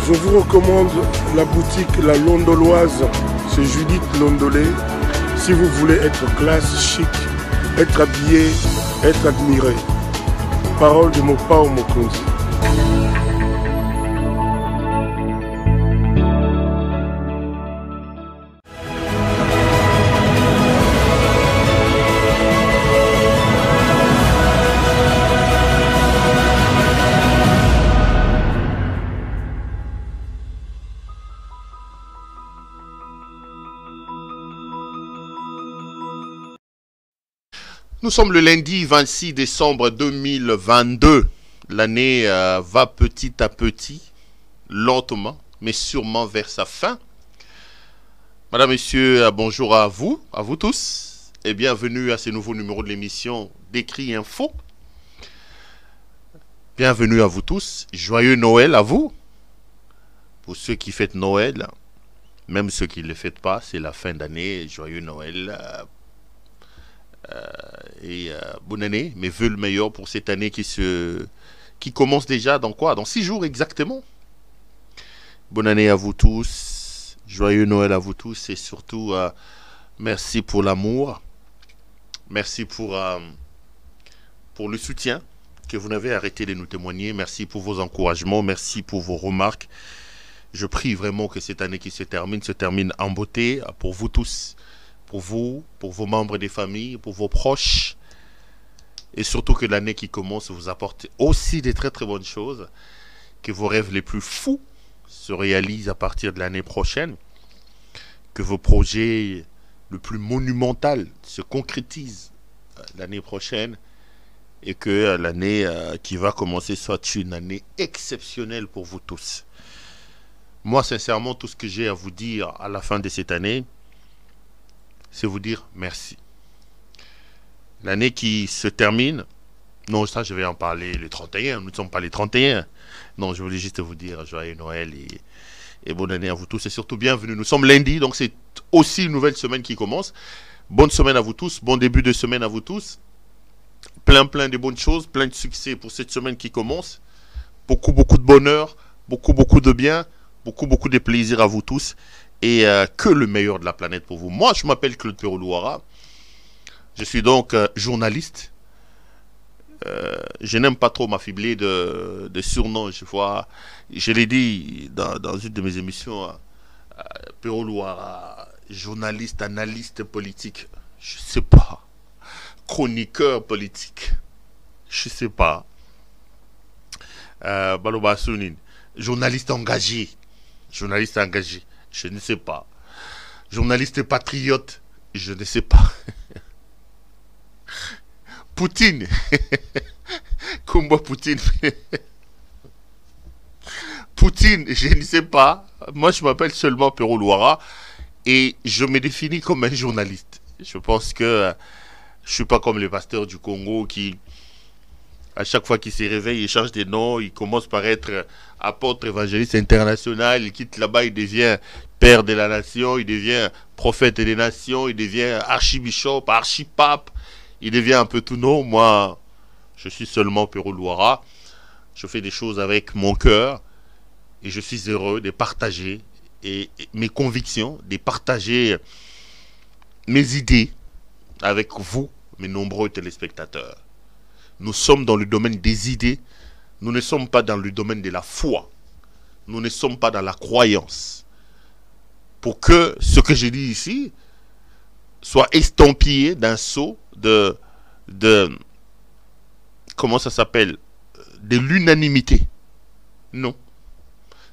Je vous recommande la boutique La Londoloise, c'est Judith Londolé. Si vous voulez être classe, chic, être habillé, être admiré. Parole de Mopao Mokonzi. Nous sommes le lundi 26 décembre 2022. L'année va petit à petit, lentement, mais sûrement vers sa fin. Madame, Messieurs, bonjour à vous tous, et bienvenue à ce nouveau numéro de l'émission Décrit Info. Bienvenue à vous tous, joyeux Noël à vous. Pour ceux qui fêtent Noël, même ceux qui ne le fêtent pas, c'est la fin d'année, joyeux Noël. Bonne année, mes vœux le meilleur pour cette année qui commence déjà dans quoi? Dans 6 jours exactement. Bonne année à vous tous, joyeux Noël à vous tous et surtout merci pour l'amour, merci pour le soutien que vous n'avez arrêté de nous témoigner, merci pour vos encouragements, merci pour vos remarques. Je prie vraiment que cette année qui se termine en beauté pour vous tous. Pour vous, pour vos membres des familles, pour vos proches. Et surtout que l'année qui commence vous apporte aussi des très très bonnes choses. Que vos rêves les plus fous se réalisent à partir de l'année prochaine. Que vos projets le plus monumental se concrétisent l'année prochaine. Et que l'année qui va commencer soit une année exceptionnelle pour vous tous. Moi, sincèrement, tout ce que j'ai à vous dire à la fin de cette année, c'est vous dire merci. L'année qui se termine, non, ça je vais en parler le 31, nous ne sommes pas les 31. Non, je voulais juste vous dire joyeux Noël et bonne année à vous tous et surtout bienvenue. Nous sommes lundi, donc c'est aussi une nouvelle semaine qui commence. Bonne semaine à vous tous, bon début de semaine à vous tous. Plein de bonnes choses, plein de succès pour cette semaine qui commence. Beaucoup de bonheur, beaucoup de bien, beaucoup de plaisir à vous tous. Et que le meilleur de la planète pour vous. Moi, je m'appelle Claude Perrault-Louara. Je suis donc journaliste. Je n'aime pas trop m'affibler de surnoms. Je l'ai dit dans une de mes émissions, Perrault-Louara, journaliste, analyste politique. Je ne sais pas. Chroniqueur politique. Je ne sais pas. Baloba Sounine. Journaliste engagé. Je ne sais pas. Journaliste patriote, je ne sais pas. Poutine. Combat Poutine. Poutine, je ne sais pas. Moi, je m'appelle seulement Perrault-Louara et je me définis comme un journaliste. Je pense que je ne suis pas comme les pasteurs du Congo qui, à chaque fois qu'il se réveille, il change de nom. Il commence par être apôtre évangéliste international. Il quitte là-bas, il devient père de la nation. Il devient prophète des nations. Il devient archibishop, archipape. Il devient un peu tout. Non, moi, je suis seulement Perrault-Louara. Je fais des choses avec mon cœur. Et je suis heureux de partager mes convictions, de partager mes idées avec vous, mes nombreux téléspectateurs. Nous sommes dans le domaine des idées. Nous ne sommes pas dans le domaine de la foi. Nous ne sommes pas dans la croyance. Pour que ce que je dis ici soit estampillé d'un sceau de comment ça s'appelle? De l'unanimité. Non.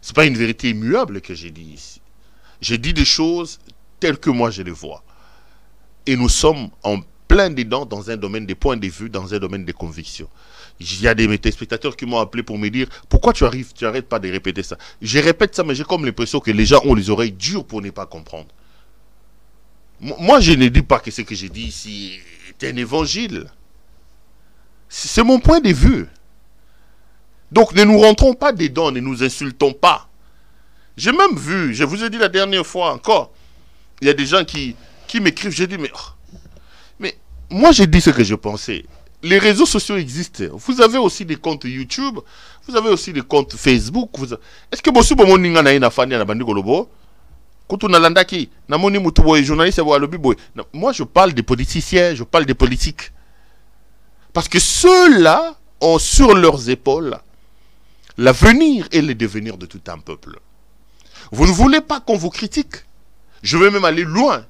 Ce n'est pas une vérité immuable que j'ai dit ici. J'ai dit des choses telles que moi je les vois. Et nous sommes en plein dedans dans un domaine des points de vue, dans un domaine des convictions. Il y a des téléspectateurs qui m'ont appelé pour me dire pourquoi tu arrêtes pas de répéter ça. Je répète ça, mais j'ai comme l'impression que les gens ont les oreilles dures pour ne pas comprendre. Moi, je ne dis pas que ce que j'ai dit ici est un évangile. C'est mon point de vue. Donc ne nous rentrons pas dedans, ne nous insultons pas. J'ai même vu, je vous ai dit la dernière fois encore, il y a des gens qui m'écrivent, j'ai dit mais moi j'ai dit ce que je pensais. les réseaux sociaux existent. Vous avez aussi des comptes YouTube, vous avez aussi des comptes Facebook. Est-ce que vous avez des journalistes? Moi, je parle des politiciens, je parle des politiques. Parce que ceux-là ont sur leurs épaules l'avenir et le devenir de tout un peuple. Vous ne voulez pas qu'on vous critique. Je vais même aller loin.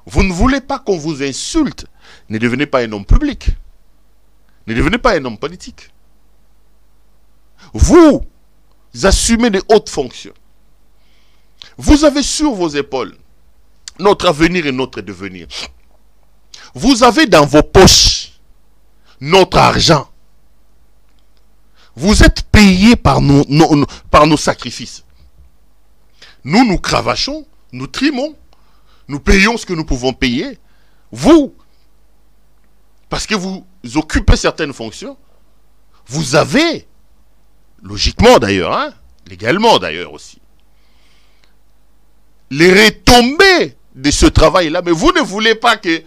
Vous ne voulez pas qu'on vous insulte. Ne devenez pas un homme public. Ne devenez pas un homme politique. Vous assumez des hautes fonctions. Vous avez sur vos épaules notre avenir et notre devenir. Vous avez dans vos poches notre argent. Vous êtes payés par nos sacrifices. Nous, nous cravachons, nous trimons, nous payons ce que nous pouvons payer. Vous, parce que vous occupez certaines fonctions, vous avez, logiquement d'ailleurs, hein, légalement d'ailleurs aussi, les retombées de ce travail-là. Mais vous ne voulez pas que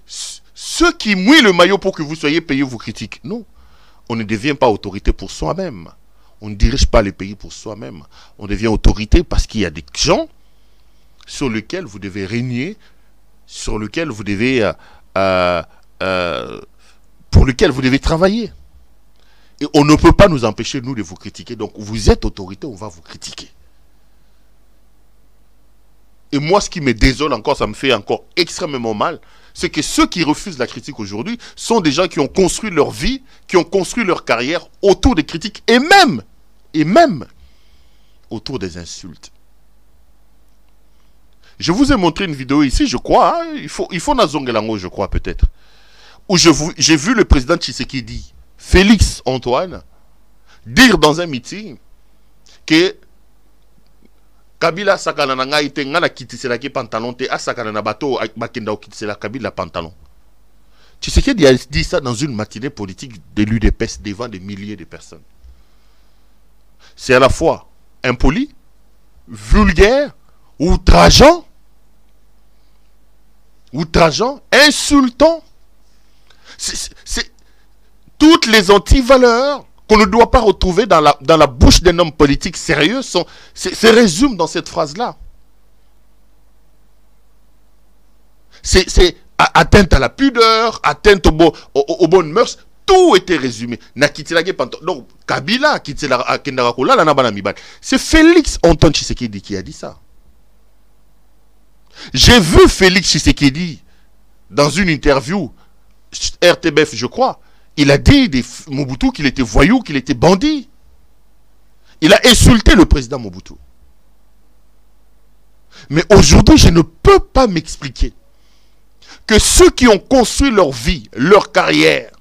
ceux qui mouillent le maillot pour que vous soyez payés vous critiquent. Non, on ne devient pas autorité pour soi-même. On ne dirige pas le pays pour soi-même. On devient autorité parce qu'il y a des gens sur lesquels vous devez régner, sur lesquels vous devez, pour lesquels vous devez travailler. Et on ne peut pas nous empêcher, nous, de vous critiquer. Donc, vous êtes autorité, on va vous critiquer. Et moi, ce qui me désole encore, ça me fait encore extrêmement mal, c'est que ceux qui refusent la critique aujourd'hui sont des gens qui ont construit leur vie, qui ont construit leur carrière autour des critiques et même autour des insultes. Je vous ai montré une vidéo ici, je crois, hein, il faut Nazongelango, je crois peut-être, où j'ai vu le président Tshisekedi, Félix Antoine, dire dans un meeting que Kabila sakana na ngai te ngana kitiselaki pantalon te asakana na bato bakenda kitisela Kabila pantalon. Tshisekedi a dit ça dans une matinée politique de l'UDPS devant des milliers de personnes. C'est à la fois impoli, vulgaire, outrageant, insultant. C'est toutes les antivaleurs qu'on ne doit pas retrouver dans la bouche d'un homme politique sérieux se résument dans cette phrase-là. C'est atteinte à la pudeur, atteinte aux bonnes mœurs, tout était résumé. Donc, Kabila, c'est Félix Antoine Tshisekedi qui a dit ça. J'ai vu Félix Tshisekedi dans une interview, RTBF je crois, il a dit de Mobutu qu'il était voyou, qu'il était bandit. Il a insulté le président Mobutu. Mais aujourd'hui, je ne peux pas m'expliquer que ceux qui ont construit leur vie, leur carrière,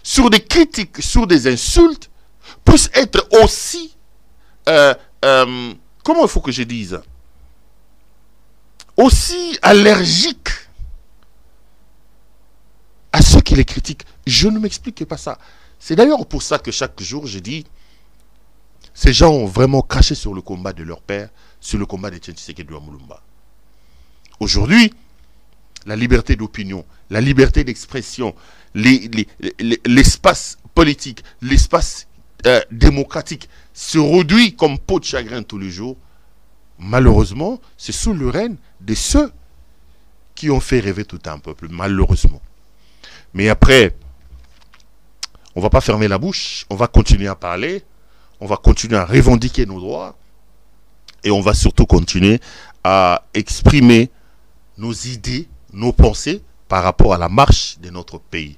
sur des critiques, sur des insultes, puissent être aussi, comment il faut que je dise, aussi allergiques à ceux qui les critiquent. Je ne m'explique pas ça. C'est d'ailleurs pour ça que chaque jour, je dis, ces gens ont vraiment craché sur le combat de leur père, sur le combat de Tshisekedi Mulumba. Aujourd'hui, la liberté d'opinion, la liberté d'expression, l'espace politique, l'espace démocratique se réduit comme peau de chagrin tous les jours. Malheureusement, c'est sous le règne de ceux qui ont fait rêver tout un peuple, malheureusement. Mais après, on ne va pas fermer la bouche, on va continuer à parler, on va continuer à revendiquer nos droits et on va surtout continuer à exprimer nos idées, nos pensées par rapport à la marche de notre pays.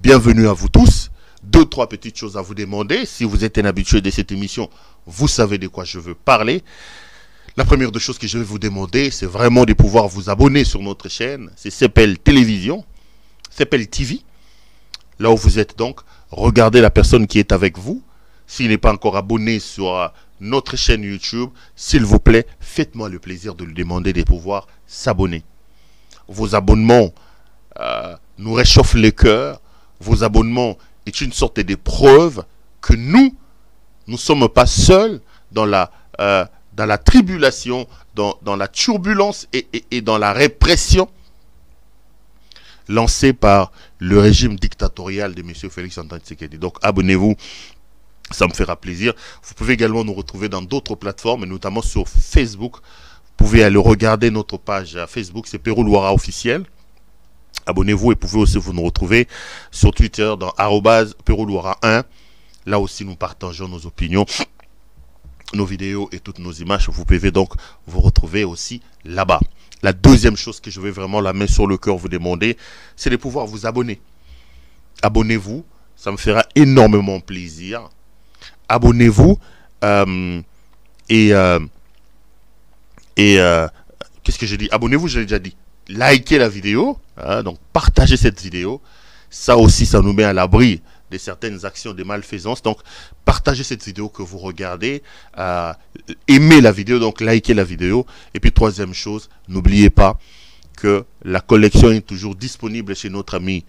Bienvenue à vous tous. 2-3 petites choses à vous demander. Si vous êtes un habitué de cette émission, vous savez de quoi je veux parler. La première des choses que je vais vous demander, c'est vraiment de pouvoir vous abonner sur notre chaîne. C'est CPL Télévision, CPL TV. Là où vous êtes donc, regardez la personne qui est avec vous. S'il n'est pas encore abonné sur notre chaîne YouTube, s'il vous plaît, faites-moi le plaisir de lui demander de pouvoir s'abonner. Vos abonnements nous réchauffent le cœur. Vos abonnements est une sorte de preuve que nous ne sommes pas seuls dans la tribulation, dans la turbulence et dans la répression. lancé par le régime dictatorial de M. Félix Antoine Tshisekedi. Donc abonnez-vous, ça me fera plaisir. Vous pouvez également nous retrouver dans d'autres plateformes, et notamment sur Facebook. Vous pouvez aller regarder notre page Facebook, c'est Pérou Loira officiel. Abonnez-vous et pouvez aussi vous nous retrouver sur Twitter dans @PérouLoira1. Là aussi, nous partageons nos opinions, nos vidéos et toutes nos images. Vous pouvez donc vous retrouver aussi là-bas. La deuxième chose que je vais vraiment la main sur le cœur vous demander, c'est de pouvoir vous abonner. Abonnez-vous, ça me fera énormément plaisir. Abonnez-vous qu'est-ce que j'ai dit? Abonnez-vous, je l'ai déjà dit. Likez la vidéo, hein, donc partagez cette vidéo. Ça aussi, ça nous met à l'abri de certaines actions de malfaisance. Donc, partagez cette vidéo que vous regardez. Aimez la vidéo, donc likez la vidéo. Et puis, troisième chose, n'oubliez pas que la collection est toujours disponible chez notre ami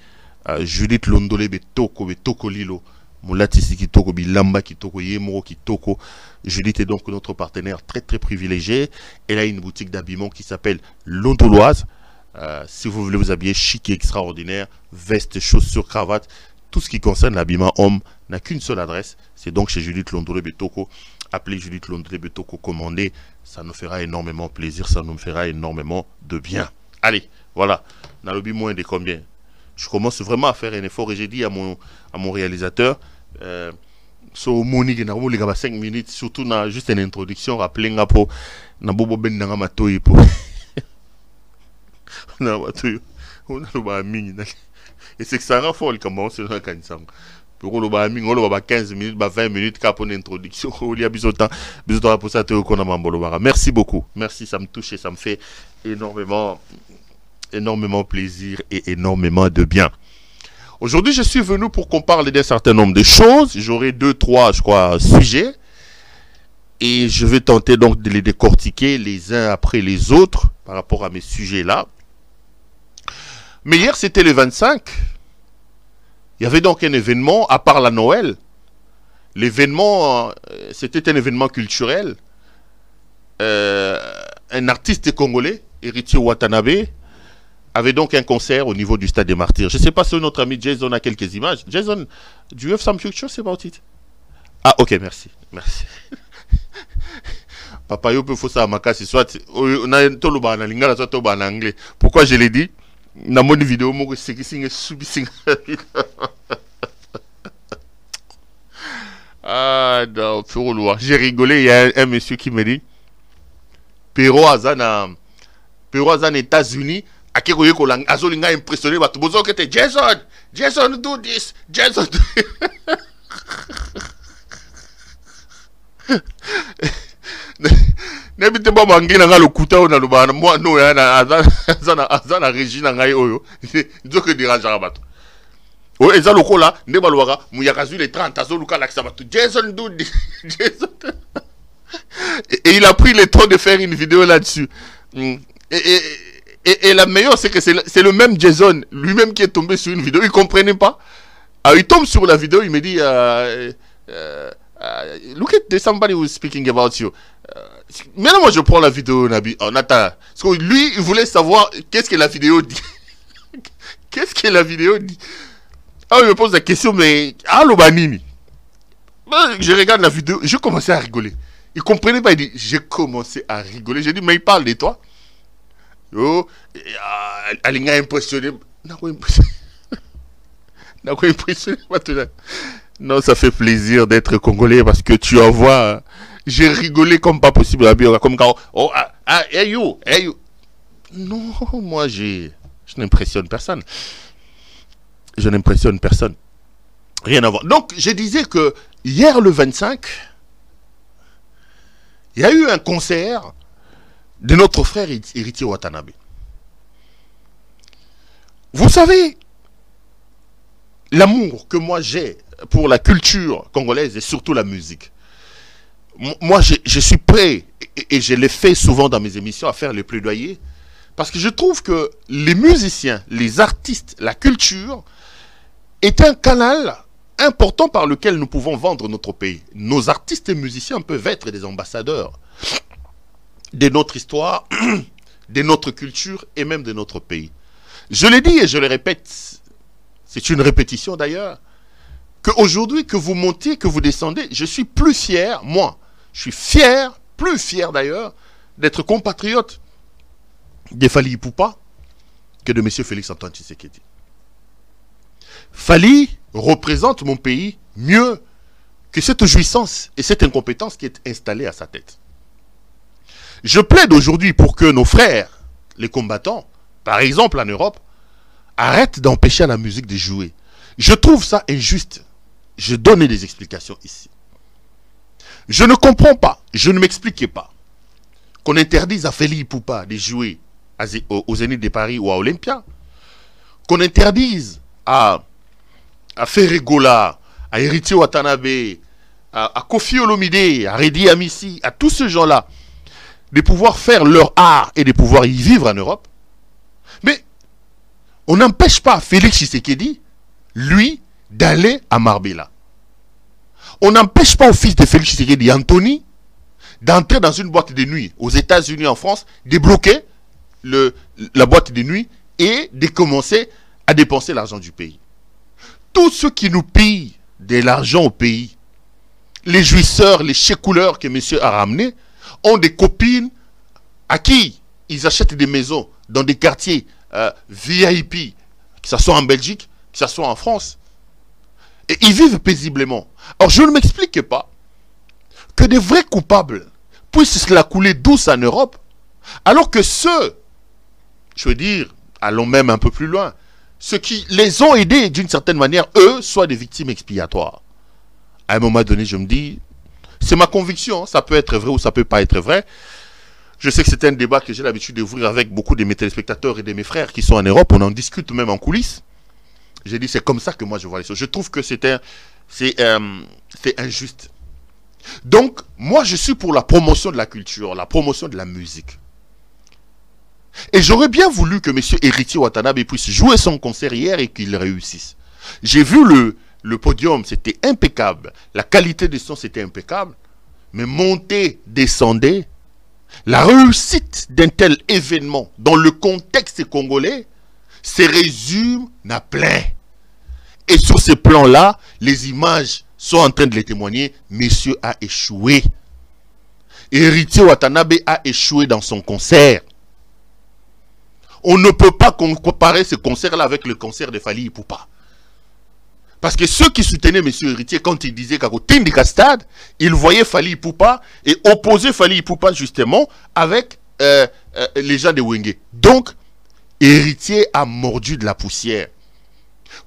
Judith Londolé Betoko Lilo. Moulatisi Kitoko, Bilamba Kitoko, Yemoro Kitoko. Judith est donc notre partenaire très très privilégié. Elle a une boutique d'habillement qui s'appelle Londoloise. Si vous voulez vous habiller chic et extraordinaire, veste, chaussures, cravate, tout ce qui concerne l'habillement homme n'a qu'une seule adresse. C'est donc chez Judith Londolé Betoko. Appelez Judith Londolé Betoko, commandez. Ça nous fera énormément plaisir, ça nous fera énormément de bien. Allez, voilà. Dans le but moins de combien? Je commence vraiment à faire un effort et j'ai dit à mon réalisateur, so moni na mo liga ba 5 minutes, surtout na juste une introduction, rappeler nga po na bobo ben nga matoyi po na matoyi on a ba mingi na et c'est que ça rend folle comment c'est na kanisang pour le ba mingi on le ba 15 minutes ba 20 minutes ka pour une introduction il y a bisotan pour ça te ko na mambolo bara. Merci beaucoup, merci, ça me touche et ça me fait énormément plaisir et énormément de bien. Aujourd'hui, je suis venu pour qu'on parle d'un certain nombre de choses. J'aurai 2-3, je crois, sujets. Et je vais tenter donc de les décortiquer les uns après les autres par rapport à mes sujets-là. Mais hier, c'était le 25. Il y avait donc un événement, à part la Noël. L'événement, c'était un événement culturel. Un artiste congolais, Héritier Watanabe, avait donc un concert au niveau du Stade des Martyrs. Je ne sais pas si notre ami Jason a quelques images. Jason, do you have some pictures about it? Ah, ok, merci. Merci. Papa, yo peut faut ça à makasi soit on a toloba na lingala soit toba en anglais. Pourquoi je l'ai dit? Na mon vidéo mo c'est qui singe subi singa. Ah, non, pour loin. J'ai rigolé, il y a un monsieur qui me dit Pero Azana États-Unis. Azolinga impressionné ba tubozo kete Jason do this, Jason do Nebite ba mangina nga lokuta ona lobana moi no ya na azana Regina ngai oyo nzoke diranja bato o eza lokola nde balwaka muyakazu les 30 azoluka lakisa bato Jason do this Jason et il a pris le temps de faire une vidéo là-dessus. Et la meilleure, c'est que c'est le même Jason, lui-même qui est tombé sur une vidéo, il ne comprenait pas. Alors, il tombe sur la vidéo, il me dit, look at somebody who's speaking about you. Maintenant, moi, je prends la vidéo, Nabi. On attend. Parce que lui, il voulait savoir qu'est-ce que la vidéo dit. Qu'est-ce que la vidéo dit? Ah, il me pose la question, mais, allô, Banini. Je regarde la vidéo, je commençais à rigoler. Il ne comprenait pas, il dit, j'ai commencé à rigoler. J'ai dit, mais il parle de toi. Oh, elle est impressionnée. Non, ça fait plaisir d'être congolais parce que tu envoies. J'ai rigolé comme pas possible. Comme quand. Oh, hey you. Non, moi, je n'impressionne personne. Je n'impressionne personne. Rien à voir. Donc, je disais que hier, le 25, il y a eu un concert de notre frère Héritier Watanabe. Vous savez, l'amour que moi j'ai pour la culture congolaise et surtout la musique. Moi, je suis prêt, et je l'ai fait souvent dans mes émissions, à faire les plaidoyers, parce que je trouve que les musiciens, les artistes, la culture est un canal important par lequel nous pouvons vendre notre pays. Nos artistes et musiciens peuvent être des ambassadeurs de notre histoire, de notre culture et même de notre pays. Je l'ai dit et je le répète, c'est une répétition d'ailleurs, qu'aujourd'hui que vous montez, que vous descendez, je suis plus fier, moi, je suis fier, plus fier d'ailleurs, d'être compatriote de Fally Ipupa que de M. Félix-Antoine Tshisekedi. Fally représente mon pays mieux que cette jouissance et cette incompétence qui est installée à sa tête. Je plaide aujourd'hui pour que nos frères, les combattants, par exemple en Europe, arrêtent d'empêcher la musique de jouer. Je trouve ça injuste. Je donne des explications ici. Je ne comprends pas, je ne m'expliquais pas qu'on interdise à Fally Ipupa de jouer au Zénith de Paris ou à Olympia, qu'on interdise à Ferregola, à Héritier Watanabe, à Kofi Olomide, à Redi Amissi, à tous ces gens-là, de pouvoir faire leur art et de pouvoir y vivre en Europe. Mais on n'empêche pas Félix Tshisekedi, lui, d'aller à Marbella. On n'empêche pas au fils de Félix Tshisekedi, Anthony, d'entrer dans une boîte de nuit aux États-Unis, en France, de bloquer la boîte de nuit et de commencer à dépenser l'argent du pays. Tous ceux qui nous pillent de l'argent au pays, les jouisseurs, les chécouleurs que monsieur a ramenés, ont des copines à qui ils achètent des maisons dans des quartiers VIP, que ce soit en Belgique, que ce soit en France. Et ils vivent paisiblement. Alors je ne m'explique pas que des vrais coupables puissent se la couler douce en Europe, alors que ceux, je veux dire, allons même un peu plus loin, ceux qui les ont aidés d'une certaine manière, eux, soient des victimes expiatoires. À un moment donné, je me dis, c'est ma conviction, ça peut être vrai ou ça peut pas être vrai. Je sais que c'est un débat que j'ai l'habitude d'ouvrir avec beaucoup de mes téléspectateurs et de mes frères qui sont en Europe, on en discute même en coulisses. J'ai dit, c'est comme ça que moi je vois les choses. Je trouve que c'est injuste. Donc, moi je suis pour la promotion de la culture, la promotion de la musique. Et j'aurais bien voulu que M. Héritier Watanabe puisse jouer son concert hier et qu'il réussisse. J'ai vu le podium, c'était impeccable. La qualité du son, c'était impeccable. Mais monter, descendre, la réussite d'un tel événement dans le contexte congolais se résume à plein. Et sur ce plan-là, les images sont en train de les témoigner. Monsieur a échoué. Héritier Watanabe a échoué dans son concert. On ne peut pas comparer ce concert-là avec le concert de Fally Ipupa. Parce que ceux qui soutenaient M. Héritier, quand il disait qu'à côté du Stade, ils voyaient Fally Ipupa et opposaient Fally Ipupa justement avec les gens de Wenge. Donc, Héritier a mordu de la poussière.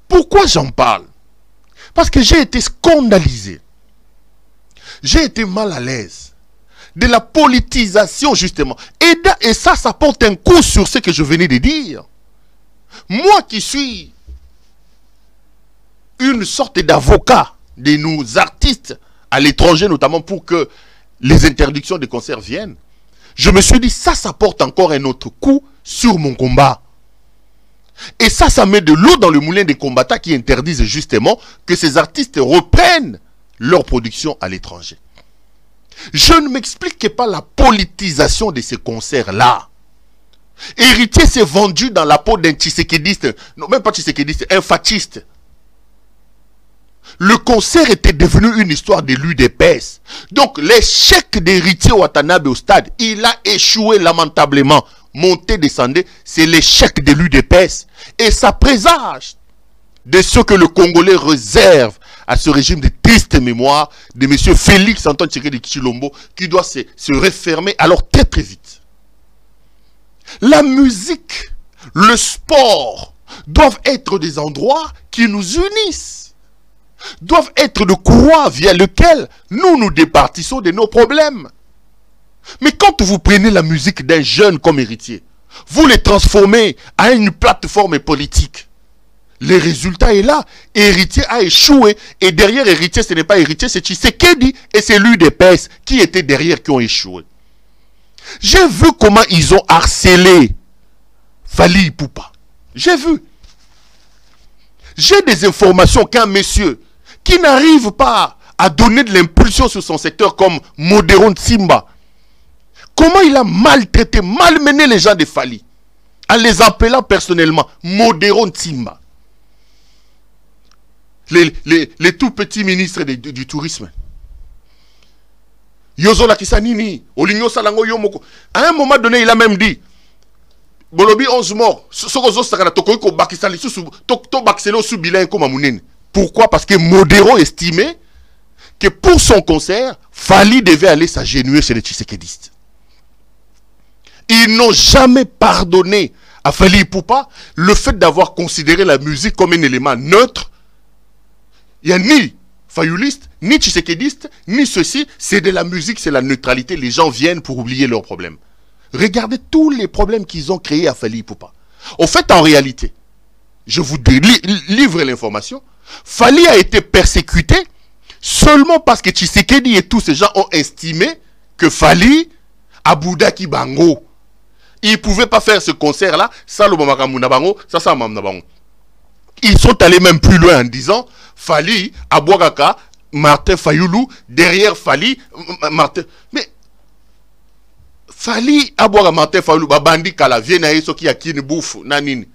Pourquoi j'en parle? Parce que j'ai été scandalisé. J'ai été mal à l'aise de la politisation justement. Et ça porte un coup sur ce que je venais de dire. Moi qui suis une sorte d'avocat de nos artistes à l'étranger, notamment pour que les interdictions de concerts viennent, je me suis dit, ça porte encore un autre coup sur mon combat. Et ça met de l'eau dans le moulin des combattants qui interdisent justement que ces artistes reprennent leur production à l'étranger. Je ne m'explique pas la politisation de ces concerts-là. Héritier s'est vendu dans la peau d'un tshisekédiste, non même pas tshisekédiste, un fasciste. Le concert était devenu une histoire de l'UDPS. Donc l'échec d'Héritier Watanabe au stade, il a échoué lamentablement. Monter, descendre, c'est l'échec de l'UDPS. Et ça présage de ce que le Congolais réserve à ce régime de triste mémoire de M. Félix-Antoine Tshisekedi Tshilombo qui doit se refermer alors très très vite. La musique, le sport doivent être des endroits qui nous unissent. Doivent être de courroies via lesquelles nous départissons de nos problèmes. Mais quand vous prenez la musique d'un jeune comme Héritier, vous les transformez à une plateforme politique. Le résultat est là. Héritier a échoué. Et derrière Héritier, ce n'est pas Héritier, c'est Tshisekedi et c'est l'UDPS qui était derrière qui ont échoué. J'ai vu comment ils ont harcelé Fally Ipupa. J'ai vu. J'ai des informations qu'un monsieur qui n'arrive pas à donner de l'impulsion sur son secteur comme Modéron Simba, comment il a maltraité, malmené les gens de Fally. en les appelant personnellement Modéro Ntimba. Les tout petits ministres du tourisme. Yozola Kisanini, Oligno Salango Yomoko. À un moment donné, il a même dit Bolobi 11 morts. Pourquoi? Parce que Modéro estimait que pour son concert, Fali devait aller s'agenouiller chez les Tshisekedistes. Ils n'ont jamais pardonné à Fali Ipupa le fait d'avoir considéré la musique comme un élément neutre. Il n'y a ni fayouliste, ni tshisekédiste, ni ceci. C'est de la musique, c'est la neutralité. Les gens viennent pour oublier leurs problèmes. Regardez tous les problèmes qu'ils ont créés à Fali Ipupa. Au fait, en réalité, je vous livre l'information, Fali a été persécuté seulement parce que Tshisekedi et tous ces gens ont estimé que Fali a Boudaki Bango. Ils ne pouvaient pas faire ce concert-là, ça le Mamakamouna Bango, ça Mamna Bango. Ils sont allés même plus loin en disant Fali, Abouagaka, Martin Fayoulou, derrière Fali, Martin. Mais Fali, Abouagaka, Martin Fayoulou, Babandi Kala, Viennaï, Soki Akine Bouf, Nanine.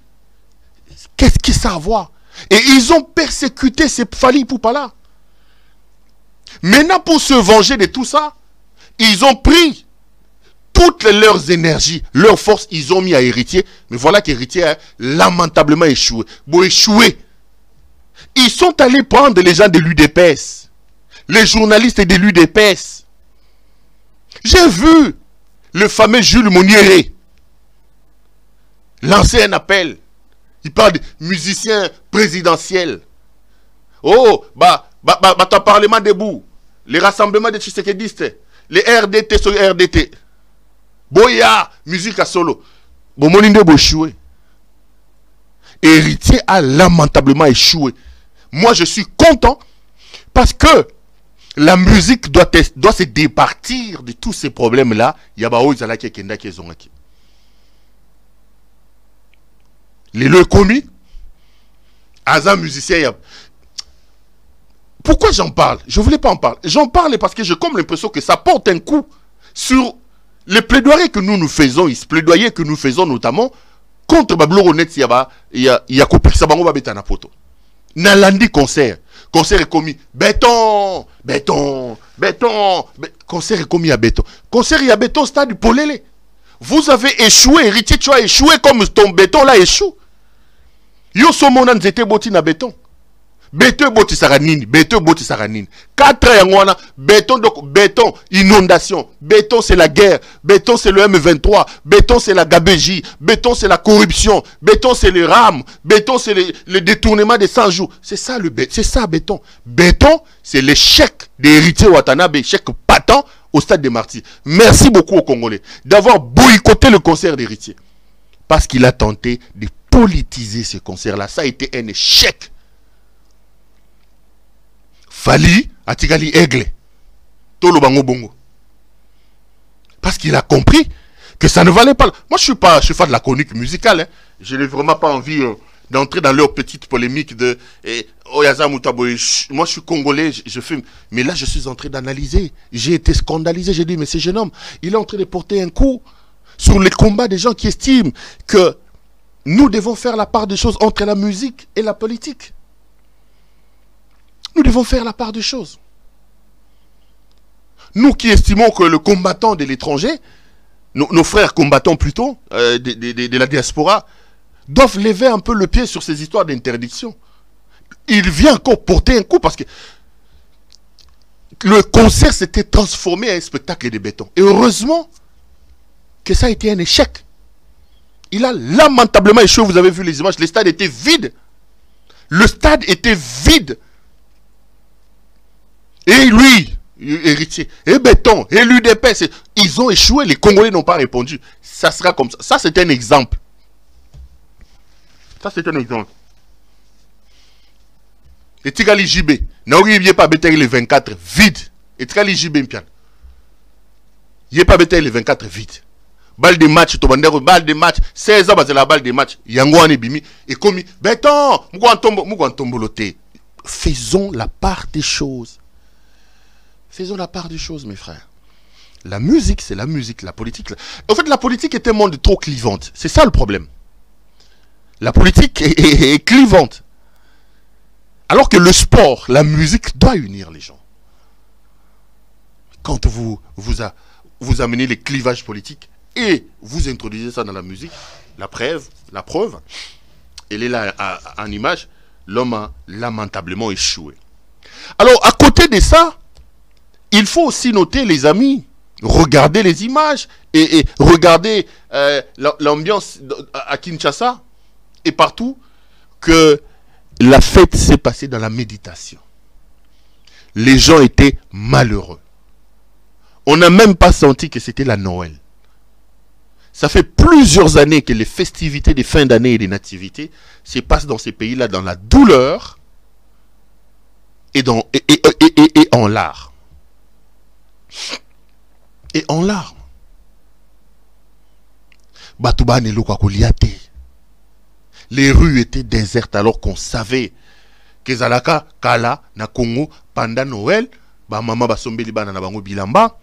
Qu'est-ce qu'ils savent voir? Et ils ont persécuté ces Fali Ipupa-là. Maintenant, pour se venger de tout ça, ils ont pris toutes leurs énergies, leurs forces, ils ont mis à Héritier. Mais voilà qu'Héritier a lamentablement échoué. Bon, échoué. Ils sont allés prendre les gens de l'UDPS, les journalistes de l'UDPS. J'ai vu le fameux Jules Monnier lancer un appel. Il parle de musiciens présidentiels. Oh, ton parlement debout. Les rassemblements des Tshisekedistes. Les RDT sur RDT. Boya, musique à solo. Bomoninde échoué. Héritier a lamentablement échoué. Moi, je suis content parce que la musique doit se départir de tous ces problèmes-là. Les leucomies, Azan musicien. Pourquoi j'en parle? Je ne voulais pas en parler. J'en parle parce que j'ai comme l'impression que ça porte un coup sur les plaidoyers que nous faisons, les plaidoyers que nous faisons notamment contre Bablo Net, il y a coupé ça bango babeta na poto. Nalandi concert est commis béton, concert est commis à béton. Concert il y a béton stade Polele. Vous avez échoué, héritier tu as échoué comme ton béton là échoue. Yo somona nzete boti na béton. Béton boti saranine, béton boti saranine. 4 yangwana, béton donc béton, inondation, béton c'est la guerre, béton c'est le M23, béton c'est la gabégie, béton c'est la corruption, béton c'est les rames, béton c'est le détournement des 100 jours. C'est ça le béton, c'est ça béton. Béton c'est l'échec des héritiers Watanabe, échec patent au stade des martyrs. Merci beaucoup aux Congolais d'avoir boycotté le concert d'héritiers. Parce qu'il a tenté de politiser ce concert-là. Ça a été un échec. Fali Atigali Aigle Tolo Bango Bongo. Parce qu'il a compris que ça ne valait pas. Moi je suis fan de la chronique musicale. Hein. Je n'ai vraiment pas envie d'entrer dans leur petite polémique de Oyaza Moutaboy. Moi je suis congolais, je fume. Mais là je suis en train d'analyser. J'ai été scandalisé. J'ai dit mais ce jeune homme, il est en train de porter un coup sur les combats des gens qui estiment que nous devons faire la part des choses entre la musique et la politique. Nous devons faire la part des choses. Nous qui estimons que le combattant de l'étranger, nos frères combattants plutôt, de la diaspora, doivent lever un peu le pied sur ces histoires d'interdiction. Il vient encore porter un coup parce que le concert s'était transformé en un spectacle de béton. Et heureusement que ça a été un échec. Il a lamentablement échoué, vous avez vu les images, le stade était vide. Le stade était vide. Et lui, héritier, et béton, et l'UDPS, ils ont échoué, les Congolais n'ont pas répondu. Ça sera comme ça. Ça, c'est un exemple. Ça, c'est un exemple. Et Tigali JB, il n'y a pas béton les 24 vide. Et Tigali JB, il n'y a pas béton les 24 vide. Balle de match, balle de match, 16 ans, c'est la balle de match. Yangouane Bimi, et comme béton, Mougantomboloté. Faisons la part des choses. Faisons la part des choses, mes frères. La musique, c'est la musique. La politique. En fait, la politique est un monde trop clivante. C'est ça le problème. La politique est clivante. Alors que le sport, la musique doit unir les gens. Quand vous amenez les clivages politiques et vous introduisez ça dans la musique, la preuve, elle est là en image, l'homme a lamentablement échoué. Alors, à côté de ça, il faut aussi noter, les amis, regarder les images et regarder l'ambiance à Kinshasa et partout, que la fête s'est passée dans la méditation. Les gens étaient malheureux. On n'a même pas senti que c'était la Noël. Ça fait plusieurs années que les festivités des fins d'année et des nativités se passent dans ces pays-là dans la douleur et en larmes. Et en larmes. Les rues étaient désertes alors qu'on savait que Zalaka, Kala, na Congo, pendant Noël, maman basombeli bana na bango bilamba,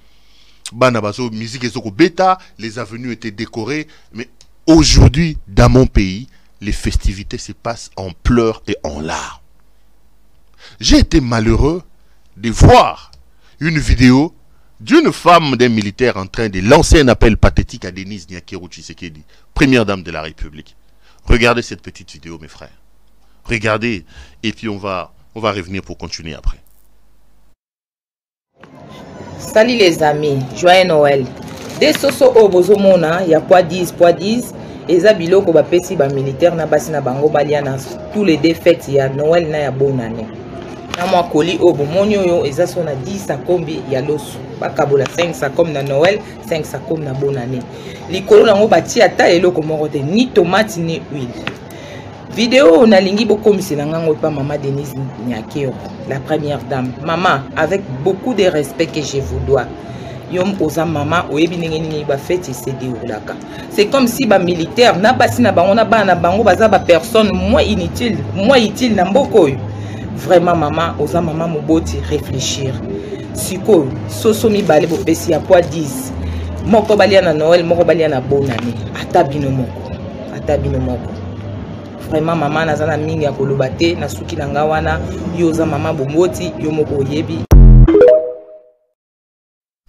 bana baso musique ezoko beta, les avenues étaient décorées. Mais aujourd'hui, dans mon pays, les festivités se passent en pleurs et en larmes. J'ai été malheureux de voir une vidéo d'une femme d'un militaire en train de lancer un appel pathétique à Denise Nyakeru Tshisekedi, première dame de la République. Regardez cette petite vidéo, mes frères. Regardez, et puis on va revenir pour continuer après. Salut les amis, joyeux Noël. Des soso au bozomona, il y a poids 10, et ça biloko ba pesi ba militaire na basi na bango baliana tous les défaites, il y a Noël na ya bonne année. Na moi koli au bomonyo yo eza sona 10 sakombi ya losu. Bakabola 5 sakom na Noël, 5 sakom na bonne année. Likolo nango bati ata eloko moko te, ni tomate ni huile. Vidéo na lingi bokomisela ngango pa maman Denise Nyakeru, la première dame. Maman, avec beaucoup de respect que je vous dois. Yom oza maman oyebi ndenge nini ba fête se déroulaka. C'est comme si ba militaire na basi na bango na bana bango baza ba personne moins utile na mboko. Vraiment maman oza maman moboti réfléchir. Siko soso mi balé bo pesi ya poids 10. Moko balia na Noël, moko balia na bonne année. Ata bino moko. Vraiment maman nazana mingi ya koloba te na suki na nga wana yo za maman bomboti yo moko yebi.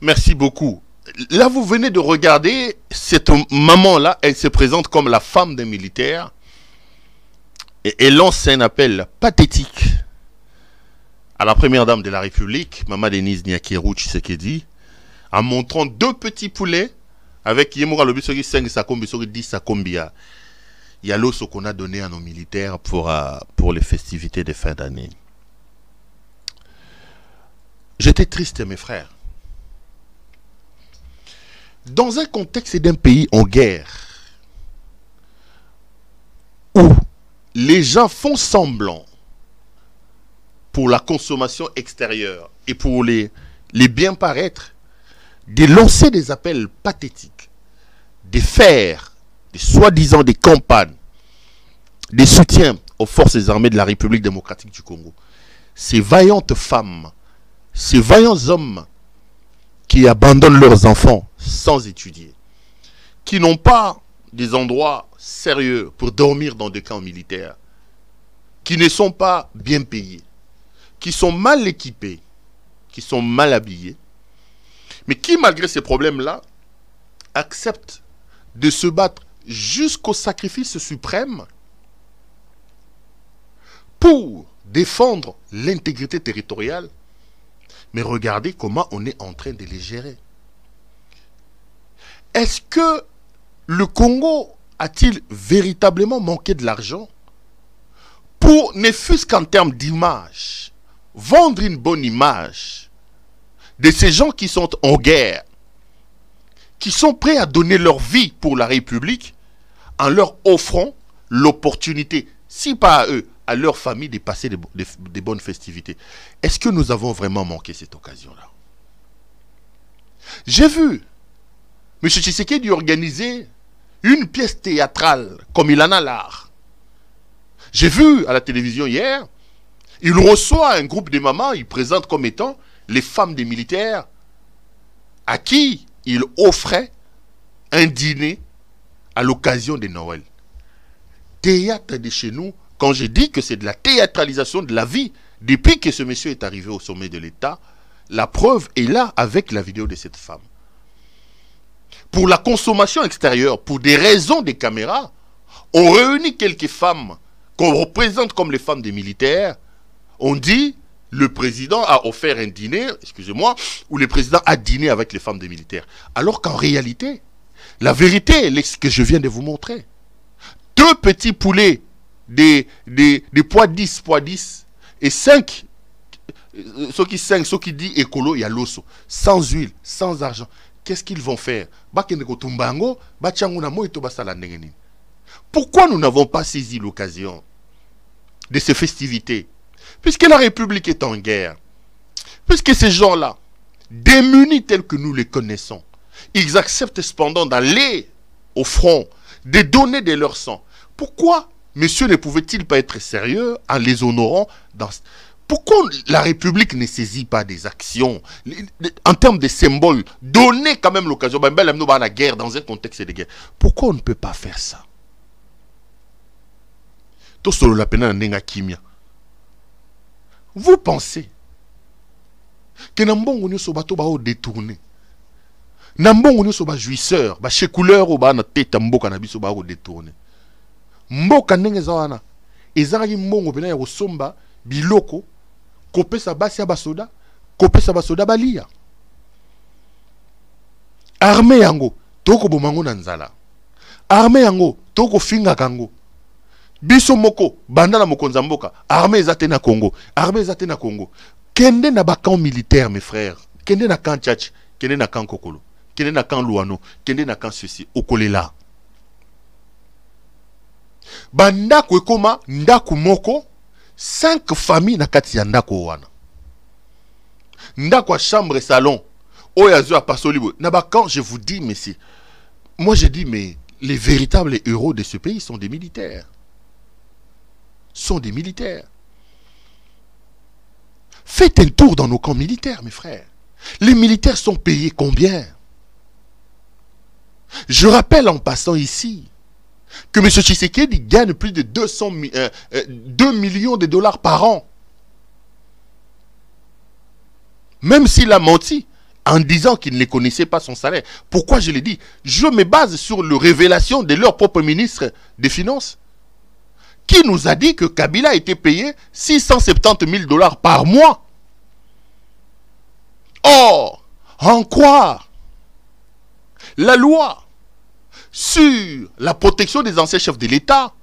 Merci beaucoup. Là, vous venez de regarder cette maman-là, elle se présente comme la femme d'un militaire et elle lance un appel pathétique à la première dame de la République, Maman Denise Nyakeru Tshisekedi, en montrant 2 petits poulets avec Yemura Lobisori 5 sakombi, 10 sakombia. Il y a l'os qu'on a donné à nos militaires pour les festivités de fin d'année. J'étais triste, mes frères. Dans un contexte d'un pays en guerre, où les gens font semblant pour la consommation extérieure et pour les bien paraître, de lancer des appels pathétiques, de faire des soi-disant des campagnes, des soutiens aux forces armées de la République démocratique du Congo. Ces vaillantes femmes, ces vaillants hommes qui abandonnent leurs enfants sans étudier, qui n'ont pas des endroits sérieux pour dormir dans des camps militaires, qui ne sont pas bien payés, qui sont mal équipés, qui sont mal habillés, mais qui, malgré ces problèmes-là, acceptent de se battre jusqu'au sacrifice suprême pour défendre l'intégrité territoriale. Mais regardez comment on est en train de les gérer. Est-ce que le Congo a-t-il véritablement manqué de l'argent pour, ne fût-ce qu'en termes d'image, vendre une bonne image de ces gens qui sont en guerre, qui sont prêts à donner leur vie pour la République, en leur offrant l'opportunité, si pas à eux, à leur famille, de passer des bonnes festivités? Est-ce que nous avons vraiment manqué cette occasion-là? J'ai vu M. Tshisekedi organiser une pièce théâtrale comme il en a l'art. J'ai vu à la télévision hier, il reçoit un groupe de mamans, il présente comme étant les femmes des militaires à qui il offrait un dîner à l'occasion de Noël. théâtre de chez nous, quand je dis que c'est de la théâtralisation de la vie, depuis que ce monsieur est arrivé au sommet de l'État, la preuve est là avec la vidéo de cette femme. Pour la consommation extérieure, pour des raisons des caméras, on réunit quelques femmes qu'on représente comme les femmes des militaires. On dit, le président a offert un dîner, excusez-moi, ou le président a dîné avec les femmes des militaires. Alors qu'en réalité, la vérité est ce que je viens de vous montrer. 2 petits poulets, des poids 10, et 5, ceux qui disent écolo, il y a l'osso, sans huile, sans argent. Qu'est-ce qu'ils vont faire? Pourquoi nous n'avons pas saisi l'occasion de ces festivités? Puisque la République est en guerre, puisque ces gens-là, démunis tels que nous les connaissons, ils acceptent cependant d'aller au front, de donner de leur sang. Pourquoi monsieur ne pouvait-il pas être sérieux en les honorant dans... Pourquoi la République ne saisit pas des actions en termes de symboles? Donner quand même l'occasion. La guerre dans un contexte de guerre. Pourquoi on ne peut pas faire ça? Vous pensez que Nambongo Sobato ba détourné? Nambongo Soba jouisseur, ba checouleur ou ba na tête mboka na biso ba détourné. Mboka ndenge zawana. Ezaki mbongo pena ya kosomba biloko kopesa basi ya basoda, kopesa basoda balia. Armée yango toko bomango na nzala. Armée yango toko finga kango. Biso moko banda na mokonza mboka, armée ezate na Congo, armée ezate na Congo. Kende na bakan militaire mes frères, kende na kan Tchatch, kende na kan Kokolo, kende na kan Luano, kende na kan ceci, okolela. Banda kwekoma ndaku moko 5 familles na kati ya ndako wana. Ndako chambre salon, oyazo a pasolibo. Na bakan, je vous dis mais moi je dis mais les véritables héros de ce pays sont des militaires. Sont des militaires. Faites un tour dans nos camps militaires, mes frères. Les militaires sont payés combien? Je rappelle en passant ici que M. Tshisekedi gagne plus de 2 millions de dollars par an. Même s'il a menti en disant qu'il ne connaissait pas son salaire. Pourquoi je l'ai dit? Je me base sur la révélation de leur propre ministre des Finances, qui nous a dit que Kabila était payé 670 000 dollars par mois. Or, en croire la loi sur la protection des anciens chefs de l'État,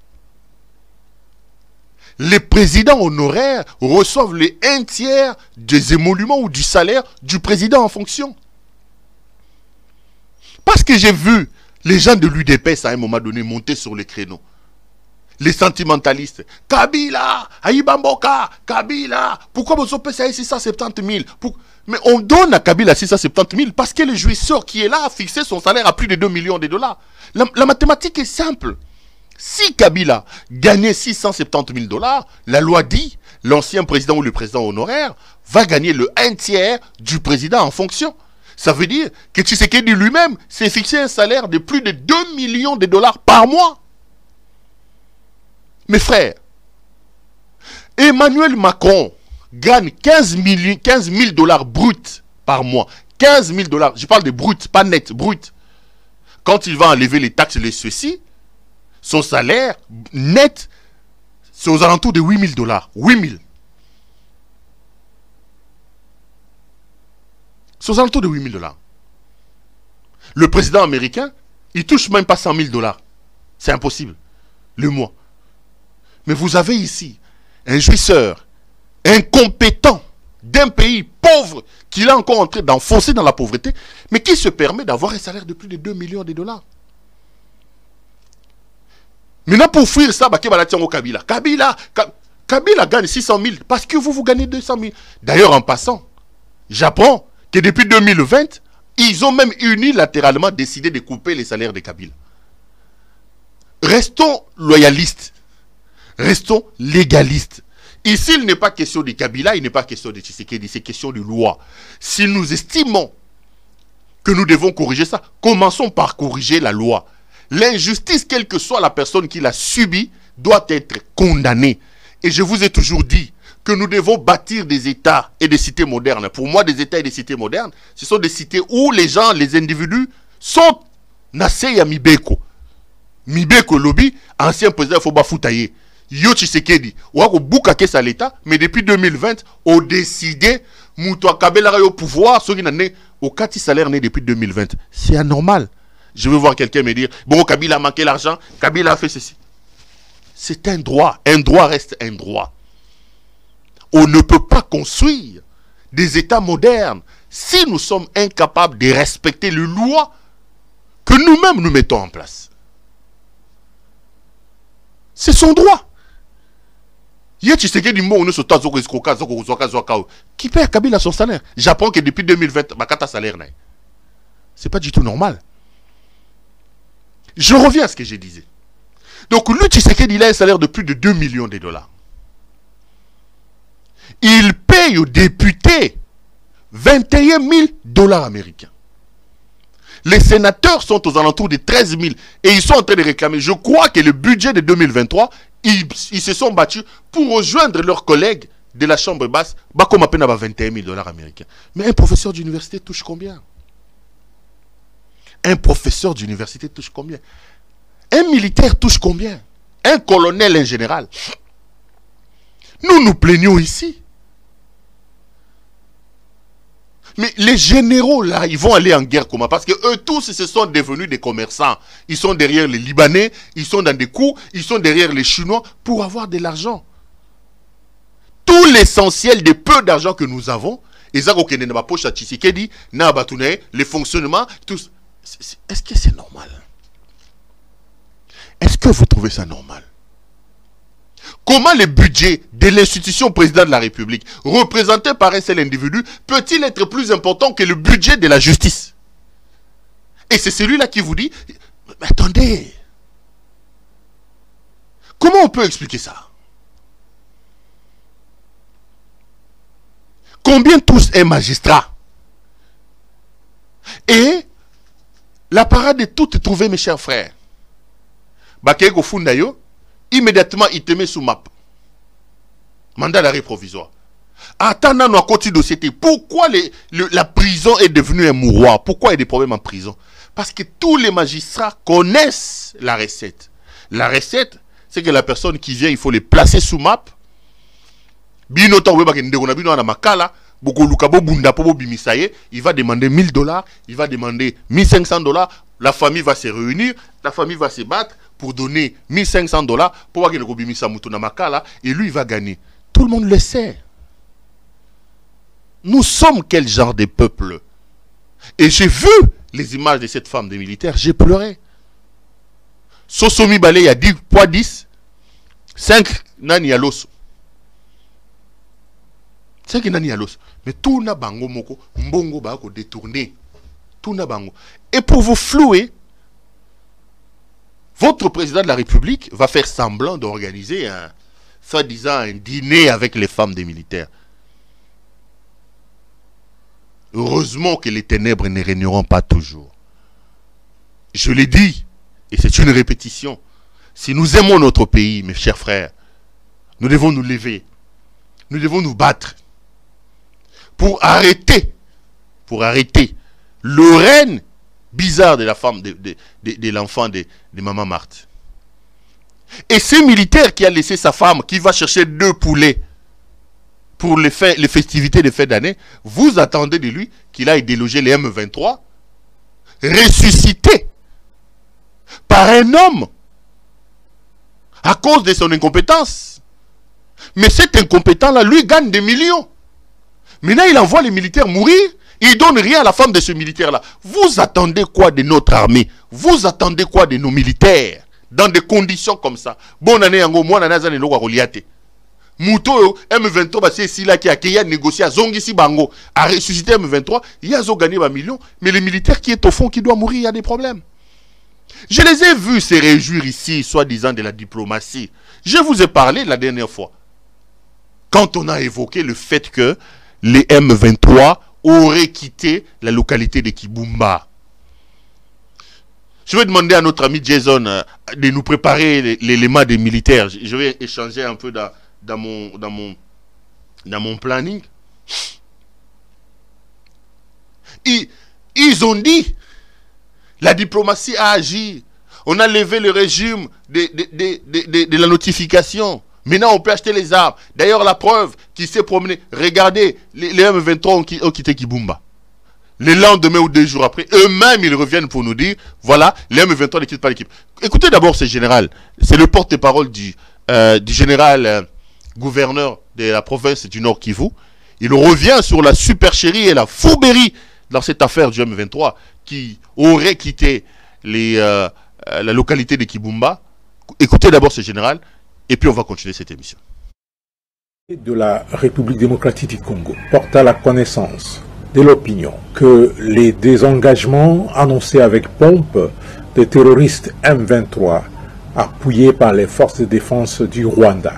les présidents honoraires reçoivent les 1/3 des émoluments ou du salaire du président en fonction. Parce que j'ai vu les gens de l'UDPS à un moment donné monter sur les créneaux. Les sentimentalistes. Kabila, Aïbamboka, Kabila. Pourquoi vous avez payé 670 000? Mais on donne à Kabila 670 000 parce que le jouisseur qui est là a fixé son salaire à plus de 2 millions de dollars. La mathématique est simple. Si Kabila gagnait 670 000 dollars, la loi dit l'ancien président ou le président honoraire va gagner le 1/3 du président en fonction. Ça veut dire que Tshisekedi lui-même s'est fixé un salaire de plus de 2 millions de dollars par mois. Mes frères, Emmanuel Macron gagne 15 000 dollars bruts par mois. 15 000 dollars, je parle de brut, pas net, brut. Quand il va enlever les taxes, les ceci, son salaire net, c'est aux alentours de 8 000 dollars. 8 000. C'est aux alentours de 8 000 dollars. Le président américain, il touche même pas 100 000 dollars. C'est impossible. Le mois. Mais vous avez ici un jouisseur incompétent d'un pays pauvre qui est encore en train d'enfoncer dans la pauvreté, mais qui se permet d'avoir un salaire de plus de 2 millions de dollars. Maintenant, pour fuir ça, Kabila. Kabila gagne 600 000 parce que vous gagnez 200 000. D'ailleurs, en passant, j'apprends que depuis 2020, ils ont même unilatéralement décidé de couper les salaires de Kabila. Restons loyalistes. Restons légalistes. Ici, il n'est pas question de Kabila, il n'est pas question de Tshisekedi, c'est question de loi. Si nous estimons que nous devons corriger ça, commençons par corriger la loi. L'injustice, quelle que soit la personne qui l'a subie, doit être condamné. Et je vous ai toujours dit que nous devons bâtir des États et des cités modernes. Pour moi, des États et des cités modernes, ce sont des cités où les gens, les individus, sont nassés à Mibeko. Mibeko lobby, ancien président Foba Foutaye. Yo Tshisekedi, ou bouka kesa l'État, mais depuis 2020, on décidé, Moutoua Kabela au pouvoir, ceux qui n'ont au 4 salaire né depuis 2020. C'est anormal. Je veux voir quelqu'un me dire, bon, Kabila a manqué l'argent, Kabila a fait ceci. C'est un droit. Un droit reste un droit. On ne peut pas construire des États modernes si nous sommes incapables de respecter les lois que nous-mêmes nous mettons en place. C'est son droit. Qui paie Kabila son salaire? J'apprends que depuis 2020, Bakata salaire. C'est pas du tout normal. Je reviens à ce que je disais. Donc, lui, Tshisekedi, il a un salaire de plus de 2 millions de dollars. Il paye aux députés 21 000 dollars américains. Les sénateurs sont aux alentours de 13 000 et ils sont en train de réclamer. Je crois que le budget de 2023, ils se sont battus pour rejoindre leurs collègues de la chambre basse, comme à peine 21 000 dollars américains. Mais un professeur d'université touche combien? Un professeur d'université touche combien? Un militaire touche combien? Un colonel, un général. Nous nous plaignons ici. Mais les généraux là, ils vont aller en guerre comment? Parce que eux tous, se sont devenus des commerçants. Ils sont derrière les Libanais, ils sont dans des coups, ils sont derrière les Chinois pour avoir de l'argent. Tout l'essentiel des peu d'argent que nous avons, les fonctionnements, tous. Est-ce que c'est normal? Est-ce que vous trouvez ça normal? Comment le budget de l'institution président de la République, représenté par un seul individu, peut-il être plus important que le budget de la justice? Et c'est celui-là qui vous dit, mais attendez, comment on peut expliquer ça? Combien touche un magistrat? Et la parade est toute trouvée, mes chers frères. Bakego Fundayo, immédiatement, il te met sous map. Mandat d'arrêt provisoire. Attendant nos côtés de dossier, pourquoi la prison est devenue un mouroir? Pourquoi il y a des problèmes en prison? Parce que tous les magistrats connaissent la recette. La recette, c'est que la personne qui vient, il faut les placer sous map. Il va demander 1000 dollars, il va demander 1500 dollars. La famille va se réunir, la famille va se battre pour donner 1500 dollars pour et lui il va gagner. Tout le monde le sait. Nous sommes quel genre de peuple? Et j'ai vu les images de cette femme de militaire, j'ai pleuré. Sosomi Balé, il y a 10 poids 10, 5 nani à l'os. 5 nani à l'os. Mais tout n'a bango moko, mbongo ba ko détourné. Tout n'a bango. Et pour vous flouer, votre président de la République va faire semblant d'organiser un, soi-disant, un dîner avec les femmes des militaires. Heureusement que les ténèbres ne régneront pas toujours. Je l'ai dit, et c'est une répétition. Si nous aimons notre pays, mes chers frères, nous devons nous lever. Nous devons nous battre. Pour arrêter le règne bizarre de la femme, de l'enfant de Maman Marthe. Et ce militaire qui a laissé sa femme, qui va chercher 2 poulets pour les festivités de fin d'année, vous attendez de lui qu'il aille déloger les M23, ressuscité par un homme à cause de son incompétence. Mais cet incompétent-là, lui, gagne des millions. Maintenant, il envoie les militaires mourir. Il ne donne rien à la femme de ce militaire-là. Vous attendez quoi de notre armée? Vous attendez quoi de nos militaires? Dans des conditions comme ça. Bonne année, moi, Mouto, M23, c'est ici là qui a négocié à Zongisi Bango, a ressuscité M23, il a gagné un million. Mais les militaires qui est au fond, qui doit mourir, il y a des problèmes. Je les ai vus se réjouir ici, soi-disant de la diplomatie. Je vous ai parlé la dernière fois. Quand on a évoqué le fait que les M23 auraient quitté la localité de Kibumba. Je vais demander à notre ami Jason de nous préparer l'élément des militaires. Je vais échanger un peu dans mon planning. Ils ont dit, la diplomatie a agi. On a levé le régime de la notification. Maintenant, on peut acheter les armes. D'ailleurs, la preuve qui s'est promené. Regardez, les M23 ont quitté Kibumba. Le lendemain ou 2 jours après, eux-mêmes, ils reviennent pour nous dire, voilà, les M23 ne quittent pas l'équipe. Écoutez d'abord ce général. C'est le porte-parole du général gouverneur de la province du Nord Kivu. Il revient sur la supercherie et la fourberie dans cette affaire du M23 qui aurait quitté la localité de Kibumba. Écoutez d'abord ce général et puis on va continuer cette émission. De la République démocratique du Congo porte à la connaissance de l'opinion que les désengagements annoncés avec pompe des terroristes M23 appuyés par les forces de défense du Rwanda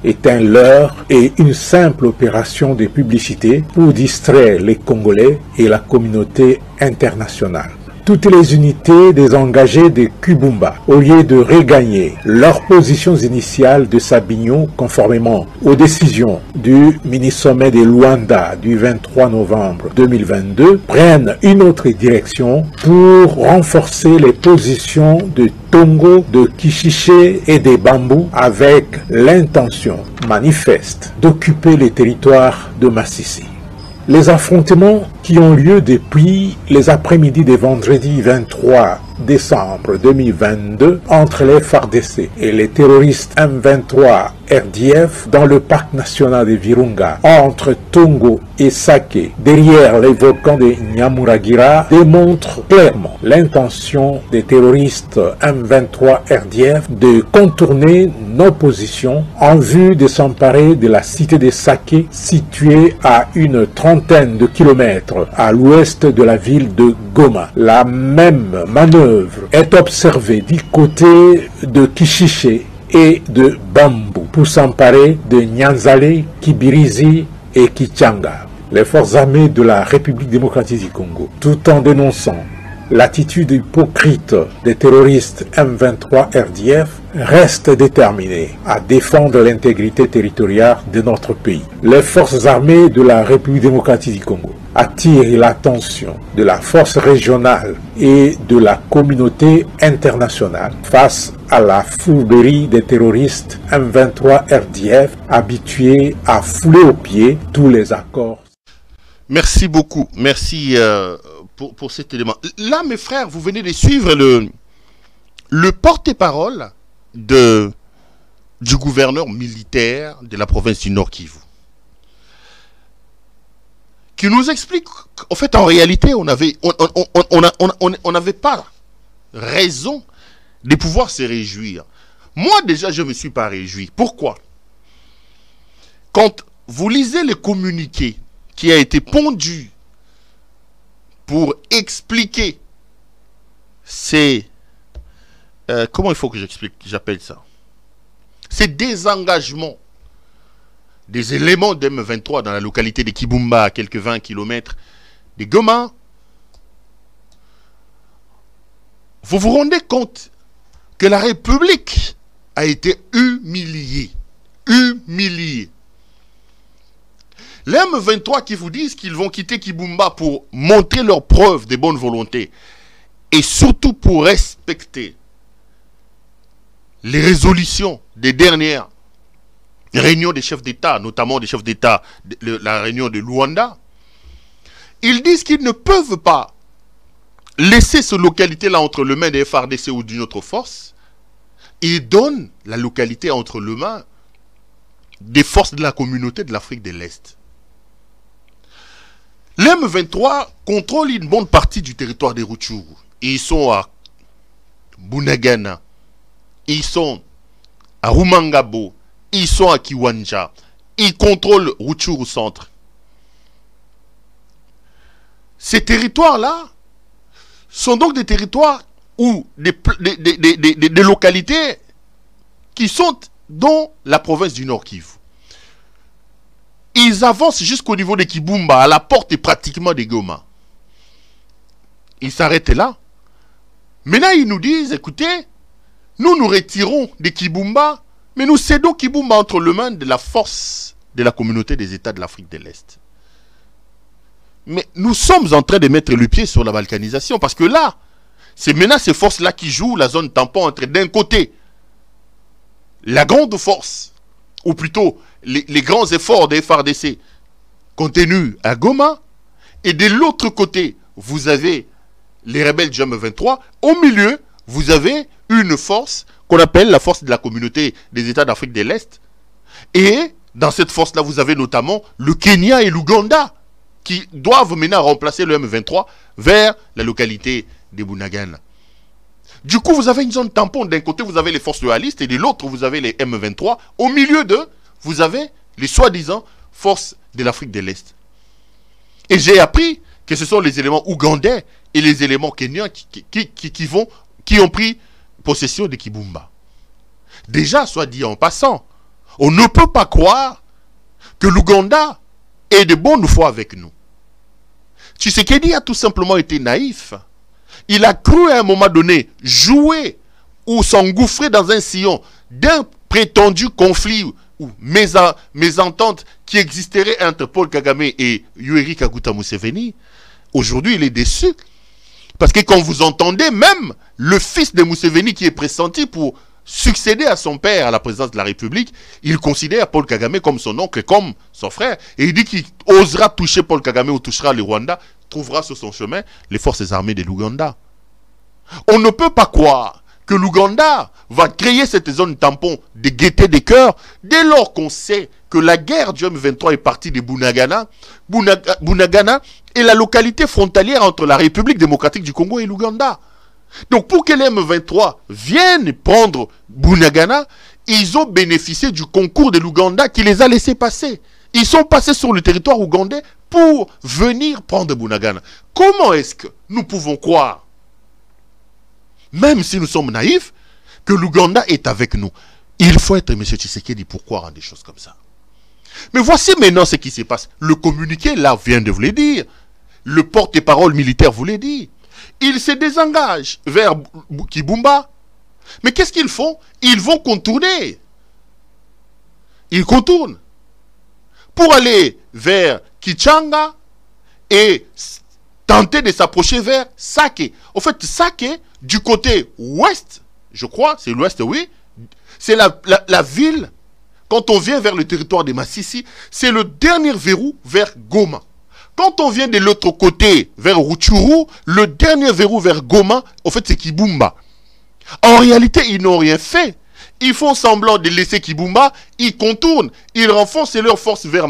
est un leurre et une simple opération de publicité pour distraire les Congolais et la communauté internationale. Toutes les unités désengagées de Kibumba, au lieu de regagner leurs positions initiales de Sabignon conformément aux décisions du mini-sommet de Luanda du 23 novembre 2022, prennent une autre direction pour renforcer les positions de Tongo, de Kishiché et des Bambous avec l'intention manifeste d'occuper les territoires de Massissi. Les affrontements qui ont lieu depuis les après-midi de vendredi 23 décembre 2022 entre les FARDC et les terroristes M23 RDF dans le parc national de Virunga entre Tongo et Sake derrière les volcans de Nyamuragira démontrent clairement l'intention des terroristes M23 RDF de contourner nos positions en vue de s'emparer de la cité de Sake située à une trentaine de kilomètres à l'ouest de la ville de Goma. La même manœuvre est observée du côté de Kishiché et de Bambou pour s'emparer de Nyanzale, Kibirizi et Kichanga. Les forces armées de la République démocratique du Congo, tout en dénonçant l'attitude hypocrite des terroristes M23 RDF, restent déterminées à défendre l'intégrité territoriale de notre pays. Les forces armées de la République démocratique du Congo attirent l'attention de la force régionale et de la communauté internationale face à la fourberie des terroristes M23 RDF habitués à fouler aux pieds tous les accords. Merci beaucoup. Merci pour cet élément. Là, mes frères, vous venez de suivre le porte-parole du gouverneur militaire de la province du Nord Kivu, qui nous explique qu'en fait, en réalité, on n'avait pas raison de pouvoir se réjouir. Moi, déjà, je ne me suis pas réjoui. Pourquoi? Quand vous lisez le communiqué qui a été pondu pour expliquer ces... comment il faut que j'appelle ça? Ces désengagements des éléments d'M23 dans la localité de Kibumba, à quelques 20 km de Goma. Vous vous rendez compte que la République a été humiliée. Humiliée. Les M23 qui vous disent qu'ils vont quitter Kibumba pour montrer leurs preuves de bonne volonté et surtout pour respecter les résolutions des dernières réunions des chefs d'État, notamment des chefs d'État, la réunion de Luanda, ils disent qu'ils ne peuvent pas laisser cette localité-là entre les mains des FARDC ou d'une autre force. Ils donnent la localité entre les mains des forces de la communauté de l'Afrique de l'Est. Les M23 contrôlent une bonne partie du territoire des Rutshuru. Ils sont à Bunagana, ils sont à Rumangabo, ils sont à Kiwanja, ils contrôlent Rutshuru centre. Ces territoires-là sont donc des territoires ou des localités qui sont dans la province du Nord Kivu. Ils avancent jusqu'au niveau de Kibumba, à la porte pratiquement de Goma. Ils s'arrêtent là. Maintenant, ils nous disent, écoutez, nous nous retirons de Kibumba, mais nous cédons Kibumba entre les mains de la force de la communauté des États de l'Afrique de l'Est. Mais nous sommes en train de mettre le pied sur la balkanisation, parce que là, c'est maintenant ces forces-là qui jouent la zone tampon entre, d'un côté, la grande force, ou plutôt les grands efforts des FARDC contenus à Goma, et de l'autre côté, vous avez les rebelles du M23. Au milieu, vous avez une force qu'on appelle la force de la communauté des États d'Afrique de l'Est. Et dans cette force-là, vous avez notamment le Kenya et l'Ouganda qui doivent maintenant remplacer le M23 vers la localité de Bunagana. Du coup, vous avez une zone tampon. D'un côté, vous avez les forces loyalistes et de l'autre, vous avez les M23. Au milieu d'eux, vous avez les soi-disant forces de l'Afrique de l'Est. Et j'ai appris que ce sont les éléments ougandais et les éléments kenyans qui ont pris possession de Kibumba. Déjà, soit dit en passant, on ne peut pas croire que l'Ouganda est de bonne foi avec nous. Tshisekedi a tout simplement été naïf. Il a cru à un moment donné jouer ou s'engouffrer dans un sillon d'un prétendu conflit ou mésentente qui existerait entre Paul Kagame et Yoweri Kaguta Museveni. Aujourd'hui, il est déçu. Parce que quand vous entendez même le fils de Museveni qui est pressenti pour succéder à son père à la présidence de la République, il considère Paul Kagame comme son oncle, comme son frère. Et il dit qu'il osera toucher Paul Kagame ou touchera le Rwanda, trouvera sur son chemin les forces armées de l'Ouganda. On ne peut pas croire que l'Ouganda va créer cette zone tampon de gaieté des cœurs dès lors qu'on sait que la guerre du M23 est partie de Bunagana. Bunagana est la localité frontalière entre la République démocratique du Congo et l'Ouganda. Donc pour que les M23 viennent prendre Bunagana, ils ont bénéficié du concours de l'Ouganda qui les a laissés passer. Ils sont passés sur le territoire ougandais pour venir prendre Bunagana. Comment est-ce que nous pouvons croire, même si nous sommes naïfs, que l'Ouganda est avec nous? Il faut être M. Tshisekedi pour croire en des choses comme ça. Mais voici maintenant ce qui se passe. Le communiqué, là, vient de vous le dire. Le porte-parole militaire vous l'a dit. Ils se désengagent vers Kibumba. Mais qu'est-ce qu'ils font? Ils vont contourner. Ils contournent. Pour aller vers Kichanga et tenter de s'approcher vers Sake. En fait, Sake, du côté ouest, je crois, c'est l'ouest, oui, c'est la ville. Quand on vient vers le territoire de Massissi, c'est le dernier verrou vers Goma. Quand on vient de l'autre côté, vers Rutshuru, le dernier verrou vers Goma, en fait, c'est Kibumba. En réalité, ils n'ont rien fait. Ils font semblant de laisser Kibumba, ils contournent, ils renforcent leurs forces vers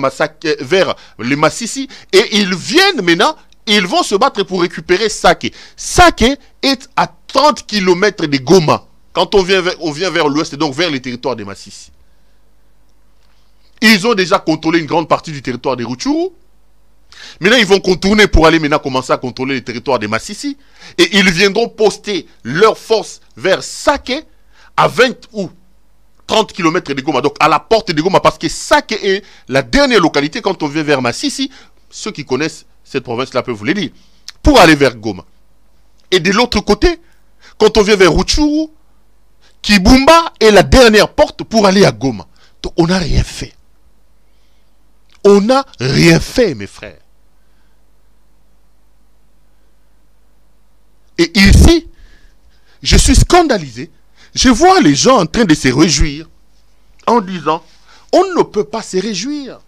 les Massissi, et ils viennent maintenant, ils vont se battre pour récupérer Sake. Sake est à 30 km de Goma, quand on vient vers l'ouest, donc vers les territoires des Massissi. Ils ont déjà contrôlé une grande partie du territoire des Rutshuru. Maintenant, ils vont contourner pour aller maintenant commencer à contrôler les territoires des Massissi. Et ils viendront poster leurs forces vers Sake à 20 ou 30 km de Goma. Donc à la porte de Goma, parce que Sake est la dernière localité quand on vient vers Massissi. Ceux qui connaissent cette province-là peuvent vous le dire. Pour aller vers Goma. Et de l'autre côté, quand on vient vers Rutshuru, Kibumba est la dernière porte pour aller à Goma. Donc on n'a rien fait. On n'a rien fait, mes frères. Et ici, je suis scandalisé. Je vois les gens en train de se réjouir en disant, on ne peut pas se réjouir.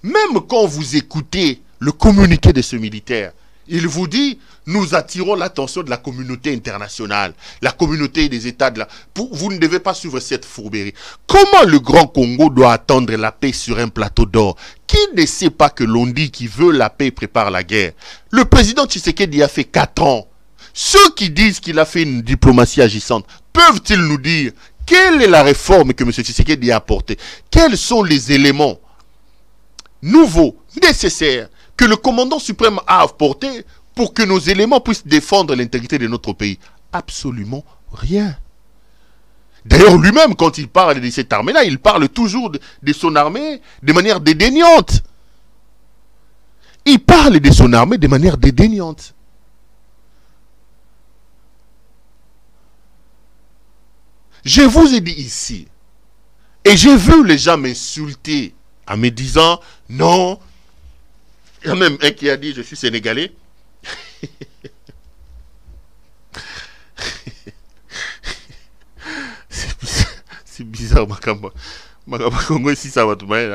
Même quand vous écoutez le communiqué de ce militaire, il vous dit, nous attirons l'attention de la communauté internationale, la communauté des États de la... Vous ne devez pas suivre cette fourberie. Comment le Grand Congo doit attendre la paix sur un plateau d'or? Qui ne sait pas que l'on dit qui veut la paix prépare la guerre? Le président Tshisekedi a fait 4 ans. Ceux qui disent qu'il a fait une diplomatie agissante, peuvent-ils nous dire quelle est la réforme que M. Tshisekedi a apportée? Quels sont les éléments nouveaux, nécessaires, que le commandant suprême a apporté pour que nos éléments puissent défendre l'intégrité de notre pays? Absolument rien. D'ailleurs, lui-même, quand il parle de cette armée-là, il parle toujours de son armée de manière dédaignante. Il parle de son armée de manière dédaignante. Je vous ai dit ici, et j'ai vu les gens m'insulter en me disant, non, il y a même un qui a dit, je suis sénégalais. C'est bizarre, Makamba. Makamba Congo ici, ça va tout bien.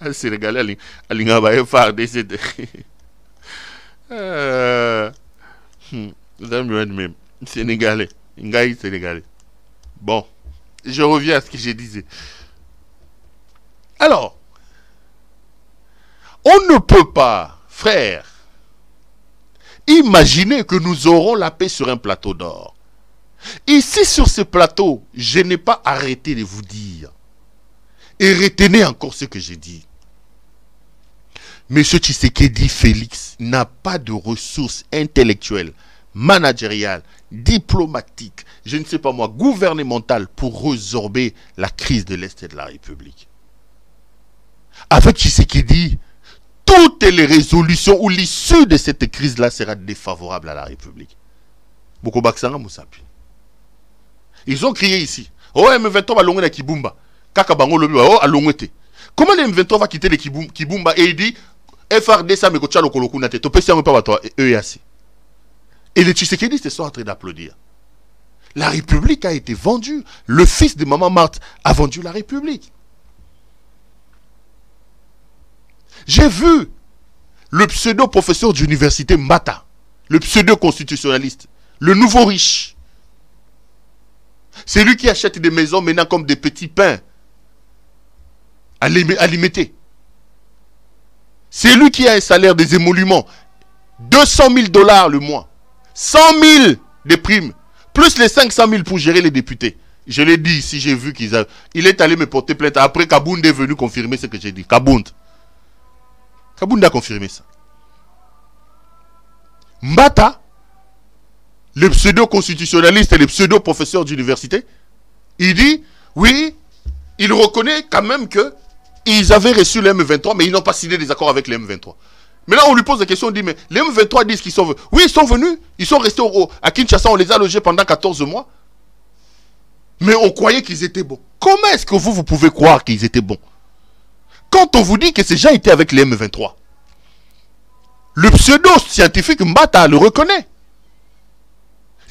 Un sénégalais, il a un phare décédé. Même sénégalais, sénégalais. Bon, je reviens à ce que je disais. Alors, on ne peut pas, frère, imaginer que nous aurons la paix sur un plateau d'or. Ici, sur ce plateau, je n'ai pas arrêté de vous dire. Et retenez encore ce que j'ai dit. Monsieur Tshisekedi Félix n'a pas de ressources intellectuelles, managériales, diplomatiques, je ne sais pas moi, gouvernementales pour résorber la crise de l'Est et de la République. Avec Tshisekedi, toutes les résolutions ou l'issue de cette crise-là sera défavorable à la République. Bokobaksanga Moussapi. Ils ont crié ici. Oh, M23 va longer na Kibumba. Kaka bango lobi oh alongete. Comment le M23 va quitter le Kibumba et il dit FRDC me kocha lokoloku na te. To pesi pas toi EAC. Et les Tshisekedi sont en train d'applaudir. La République a été vendue. Le fils de Maman Marthe a vendu la République. J'ai vu le pseudo-professeur d'université Mbata, le pseudo-constitutionnaliste, le nouveau riche. C'est lui qui achète des maisons maintenant comme des petits pains alimentés. C'est lui qui a un salaire des émoluments. 200 000 $ le mois. 100 000 de primes. Plus les 500 000 pour gérer les députés. Je l'ai dit ici, j'ai vu il est allé me porter plainte. Après, Kabound est venu confirmer ce que j'ai dit. Kabound a confirmé ça. Mbata, le pseudo-constitutionnaliste et le pseudo-professeur d'université, il dit, oui, il reconnaît quand même que ils avaient reçu le M23, mais ils n'ont pas signé des accords avec le M23. Mais là, on lui pose la question, on dit, mais les M23 disent qu'ils sont venus. Oui, ils sont venus, ils sont restés à Kinshasa, on les a logés pendant 14 mois. Mais on croyait qu'ils étaient bons. Comment est-ce que vous pouvez croire qu'ils étaient bons? Quand on vous dit que ces gens étaient avec les M23, le pseudo-scientifique Mbata le reconnaît.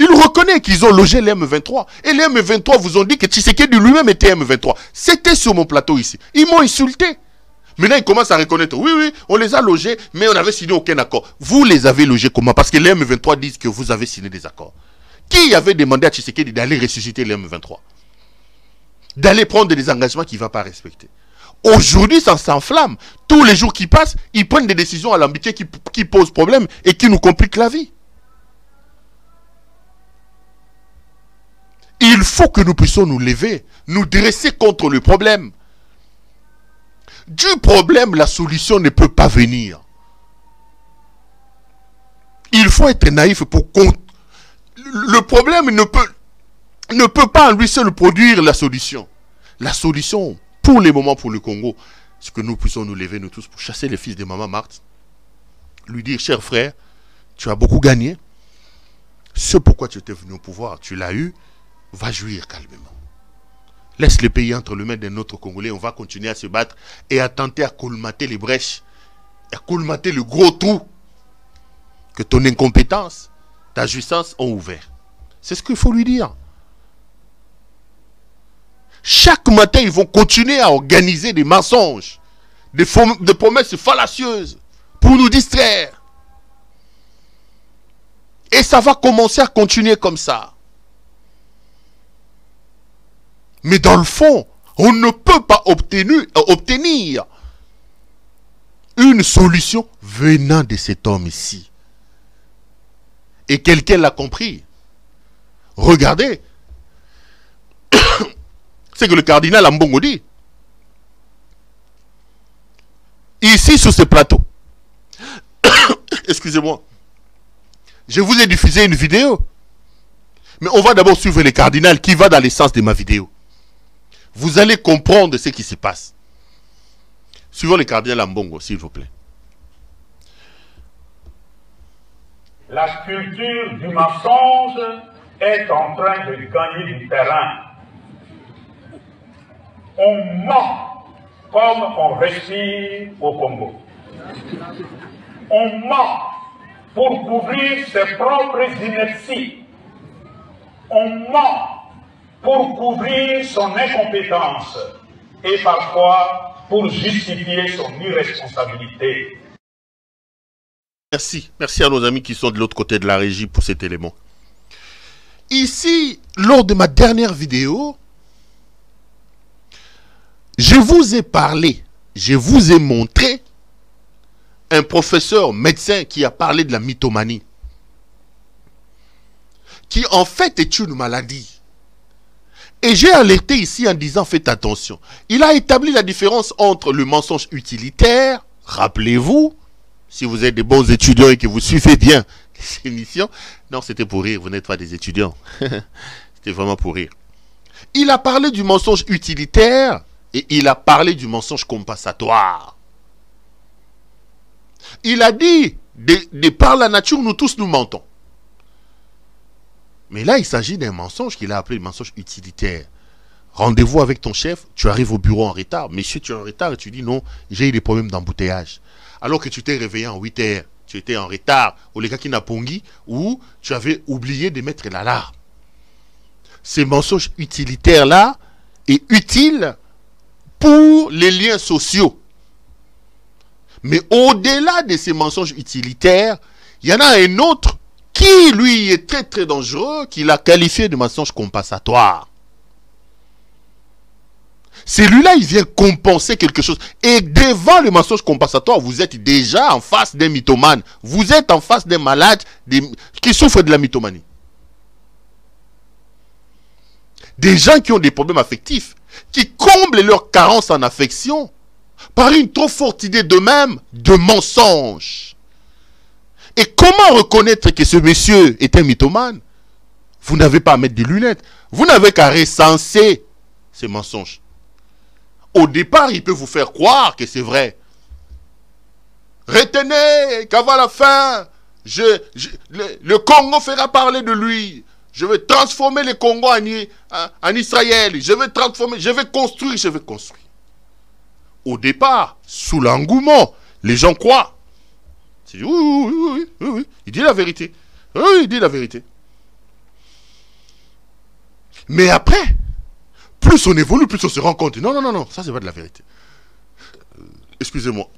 Il reconnaît qu'ils ont logé les M23. Et les M23 vous ont dit que Tshisekedi lui-même était M23. C'était sur mon plateau ici. Ils m'ont insulté. Maintenant, ils commencent à reconnaître. Oui, oui, on les a logés, mais on n'avait signé aucun accord. Vous les avez logés comment? Parce que les M23 disent que vous avez signé des accords. Qui avait demandé à Tshisekedi d'aller ressusciter les M23? D'aller prendre des engagements qu'il ne va pas respecter. Aujourd'hui, ça s'enflamme. Tous les jours qui passent, ils prennent des décisions alambiquées qui posent problème et qui nous compliquent la vie. Il faut que nous puissions nous lever, nous dresser contre le problème. Du problème, la solution ne peut pas venir. Il faut être naïf pour compte. Le problème ne peut pas en lui seul produire la solution. La solution, pour les moments, pour le Congo, c'est que nous puissions nous lever, nous tous, pour chasser les fils de Maman Marthe. Lui dire, cher frère, tu as beaucoup gagné. Ce pourquoi tu étais venu au pouvoir, tu l'as eu. Va jouir calmement. Laisse le pays entre les mains d'un autre Congolais. On va continuer à se battre et à tenter à colmater les brèches, à colmater le gros trou que ton incompétence, ta jouissance ont ouvert. C'est ce qu'il faut lui dire. Chaque matin, ils vont continuer à organiser des mensonges, des promesses fallacieuses pour nous distraire. Et ça va commencer à continuer comme ça. Mais dans le fond, on ne peut pas obtenir une solution venant de cet homme ici. Et quelqu'un l'a compris. Regardez. C'est que le cardinal Ambongo dit. Ici, sur ce plateau. Excusez-moi. Je vous ai diffusé une vidéo. Mais on va d'abord suivre le cardinal qui va dans le sens de ma vidéo. Vous allez comprendre ce qui se passe. Suivons le cardinal Ambongo, s'il vous plaît. La sculpture du mensonge est en train de gagner du terrain. On ment comme on respire au Congo. On ment pour couvrir ses propres inerties. On ment pour couvrir son incompétence et parfois pour justifier son irresponsabilité. Merci. Merci à nos amis qui sont de l'autre côté de la régie pour cet élément. Ici, lors de ma dernière vidéo, je vous ai parlé, je vous ai montré un professeur médecin qui a parlé de la mythomanie, qui en fait est une maladie. Et j'ai alerté ici en disant faites attention. Il a établi la différence entre le mensonge utilitaire, rappelez-vous, si vous êtes des bons étudiants et que vous suivez bien ces émissions. Non, c'était pour rire, vous n'êtes pas des étudiants. C'était vraiment pour rire. Il a parlé du mensonge utilitaire et il a parlé du mensonge compensatoire. Il a dit, de par la nature, nous tous nous mentons. Mais là, il s'agit d'un mensonge qu'il a appelé le mensonge utilitaire. Rendez-vous avec ton chef, tu arrives au bureau en retard. Monsieur, tu es en retard et tu dis non, j'ai eu des problèmes d'embouteillage. Alors que tu t'es réveillé en 8 heures, tu étais en retard au Lekaki Napongi ou tu avais oublié de mettre l'alarme. Ces mensonges utilitaires-là est utile pour les liens sociaux. Mais au-delà de ces mensonges utilitaires, il y en a un autre qui, lui, est très très dangereux, qu'il a qualifié de mensonge compensatoire. Celui-là, il vient compenser quelque chose. Et devant le mensonge compensatoire, vous êtes déjà en face d'un mythomane. Vous êtes en face d'un malade qui souffre de la mythomanie. Des gens qui ont des problèmes affectifs, qui comblent leur carence en affection par une trop forte idée d'eux-mêmes de mensonge. Et comment reconnaître que ce monsieur est un mythomane? Vous n'avez pas à mettre des lunettes. Vous n'avez qu'à recenser ces mensonges. Au départ, il peut vous faire croire que c'est vrai. Retenez qu'avant la fin, le Congo fera parler de lui. Je vais transformer le Congo en Israël. Je vais construire. Au départ, sous l'engouement, les gens croient. C'est oui. Il dit la vérité. Oui, il dit la vérité. Mais après, plus on évolue, plus on se rend compte. Non, ça c'est pas de la vérité. Excusez-moi.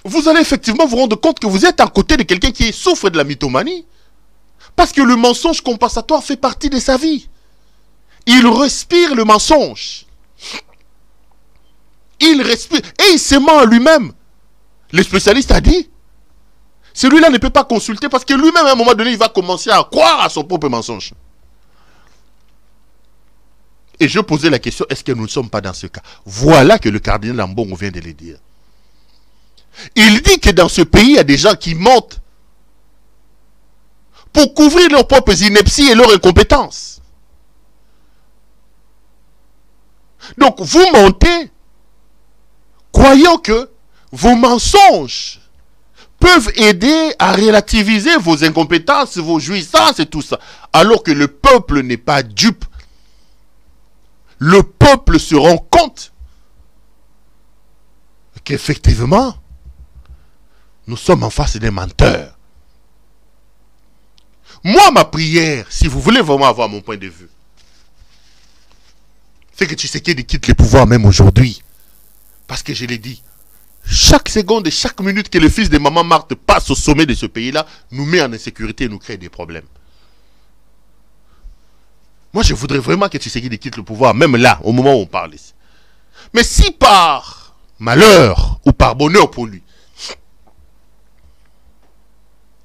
Vous allez effectivement vous rendre compte que vous êtes à côté de quelqu'un qui souffre de la mythomanie. Parce que le mensonge compensatoire fait partie de sa vie. Il respire le mensonge. Il respire. Et il se ment à lui-même. Le spécialiste a dit, celui-là ne peut pas consulter parce que lui-même, à un moment donné, il va commencer à croire à son propre mensonge. Et je posais la question, est-ce que nous ne sommes pas dans ce cas? Voilà que le cardinal Ambongo vient de le dire. Il dit que dans ce pays, il y a des gens qui mentent pour couvrir leurs propres inepties et leurs incompétences. Donc, vous mentez, croyant que vos mensonges peuvent aider à relativiser vos incompétences, vos jouissances et tout ça. Alors que le peuple n'est pas dupe. Le peuple se rend compte qu'effectivement, nous sommes en face des menteurs. Moi, ma prière, si vous voulez vraiment avoir mon point de vue, c'est que Tshisekedi quitte le pouvoir même aujourd'hui. Parce que je l'ai dit, chaque seconde et chaque minute que le fils de Maman Marthe passe au sommet de ce pays-là, nous met en insécurité et nous crée des problèmes. Moi, je voudrais vraiment que Tshisekedi quitte le pouvoir, même là, au moment où on parle ici. Mais si par malheur ou par bonheur pour lui,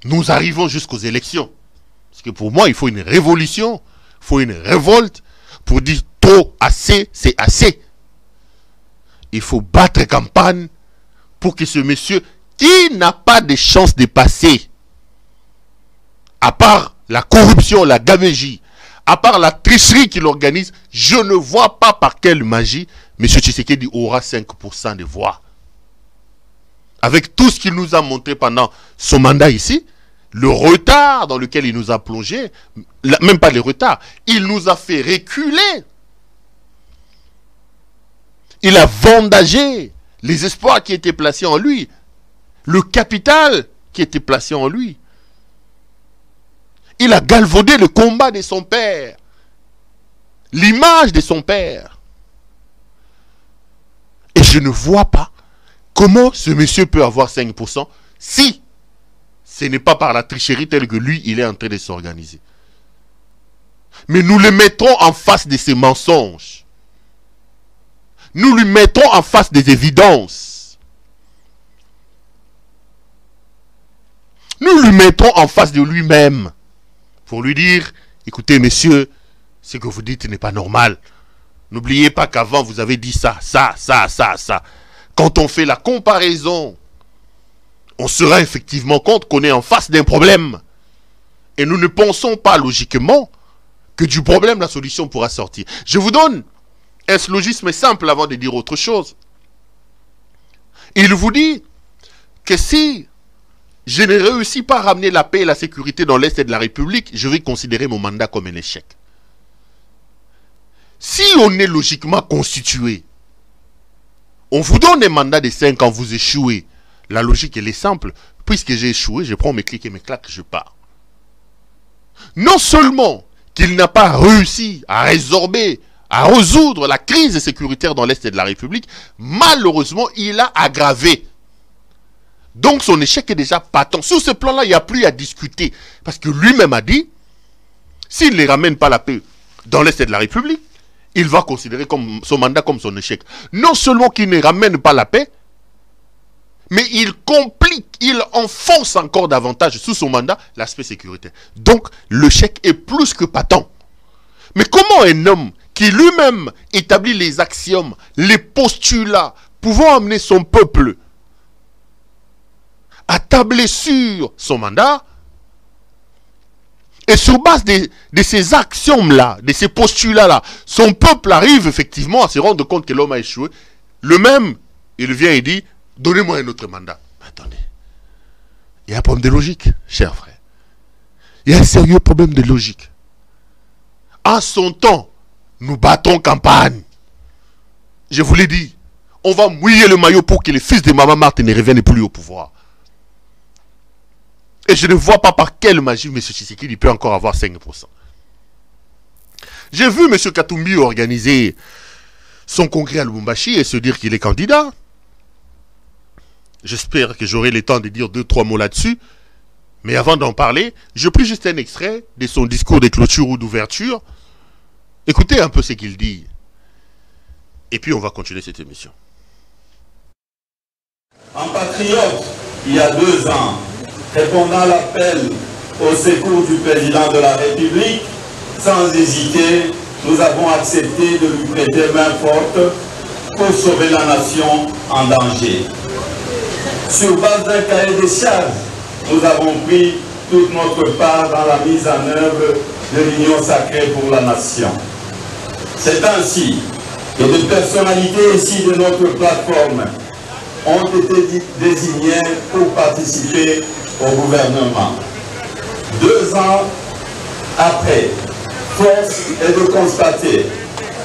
nous arrivons jusqu'aux élections, parce que pour moi, il faut une révolution, il faut une révolte pour dire trop, assez, c'est assez. Il faut battre campagne pour que ce monsieur, qui n'a pas de chance de passer, à part la corruption, la gabegie, à part la tricherie qu'il organise, je ne vois pas par quelle magie M. Tshisekedi aura 5% de voix. Avec tout ce qu'il nous a montré pendant son mandat ici, le retard dans lequel il nous a plongé, même pas les retards, il nous a fait reculer. Il a vendagé les espoirs qui étaient placés en lui, le capital qui était placé en lui. Il a galvaudé le combat de son père, l'image de son père. Et je ne vois pas comment ce monsieur peut avoir 5% si ce n'est pas par la tricherie telle que lui, il est en train de s'organiser. Mais nous le mettrons en face de ces mensonges. Nous lui mettrons en face des évidences. Nous lui mettrons en face de lui-même pour lui dire, écoutez messieurs, ce que vous dites n'est pas normal. N'oubliez pas qu'avant vous avez dit ça, ça, ça, ça, ça. Quand on fait la comparaison, on se rend effectivement compte qu'on est en face d'un problème. Et nous ne pensons pas logiquement que du problème la solution pourra sortir. Je vous donne un syllogisme simple avant de dire autre chose. Il vous dit que si je ne réussis pas à ramener la paix et la sécurité dans l'Est de la République, je vais considérer mon mandat comme un échec. Si on est logiquement constitué, on vous donne un mandat de 5 ans, vous échouez. La logique, elle est simple. Puisque j'ai échoué, je prends mes clics et mes claques, je pars. Non seulement qu'il n'a pas réussi à résorber, à résoudre la crise sécuritaire dans l'Est de la République, malheureusement, il a aggravé. Donc son échec est déjà patent. Sur ce plan-là, il n'y a plus à discuter. Parce que lui-même a dit, s'il ne ramène pas la paix dans l'Est de la République, il va considérer comme son mandat comme son échec. Non seulement qu'il ne ramène pas la paix, mais il complique, il enfonce encore davantage sous son mandat l'aspect sécuritaire. Donc, l'échec est plus que patent. Mais comment un homme qui lui-même établit les axiomes, les postulats, pouvant amener son peuple à tabler sur son mandat, et sur base de ces axiomes-là, de ces postulats-là, son peuple arrive effectivement à se rendre compte que l'homme a échoué. Le même, il vient et dit, donnez-moi un autre mandat. Mais attendez, il y a un problème de logique, cher frère. Il y a un sérieux problème de logique. En son temps, nous battons campagne. Je vous l'ai dit, on va mouiller le maillot pour que les fils de Maman Marthe ne reviennent plus au pouvoir. Et je ne vois pas par quelle magie M. Tshisekedi peut encore avoir 5%. J'ai vu M. Katumbi organiser son congrès à Lubumbashi et se dire qu'il est candidat. J'espère que j'aurai le temps de dire 2-3 mots là-dessus. Mais avant d'en parler, je pris juste un extrait de son discours de clôture ou d'ouverture. Écoutez un peu ce qu'il dit. Et puis on va continuer cette émission. En patriote, il y a 2 ans, répondant à l'appel au secours du président de la République, sans hésiter, nous avons accepté de lui prêter main forte pour sauver la nation en danger. Sur base d'un cahier des charges, nous avons pris toute notre part dans la mise en œuvre de l'Union sacrée pour la nation. C'est ainsi que des personnalités ici de notre plateforme ont été désignées pour participer au gouvernement. 2 ans après, force est de constater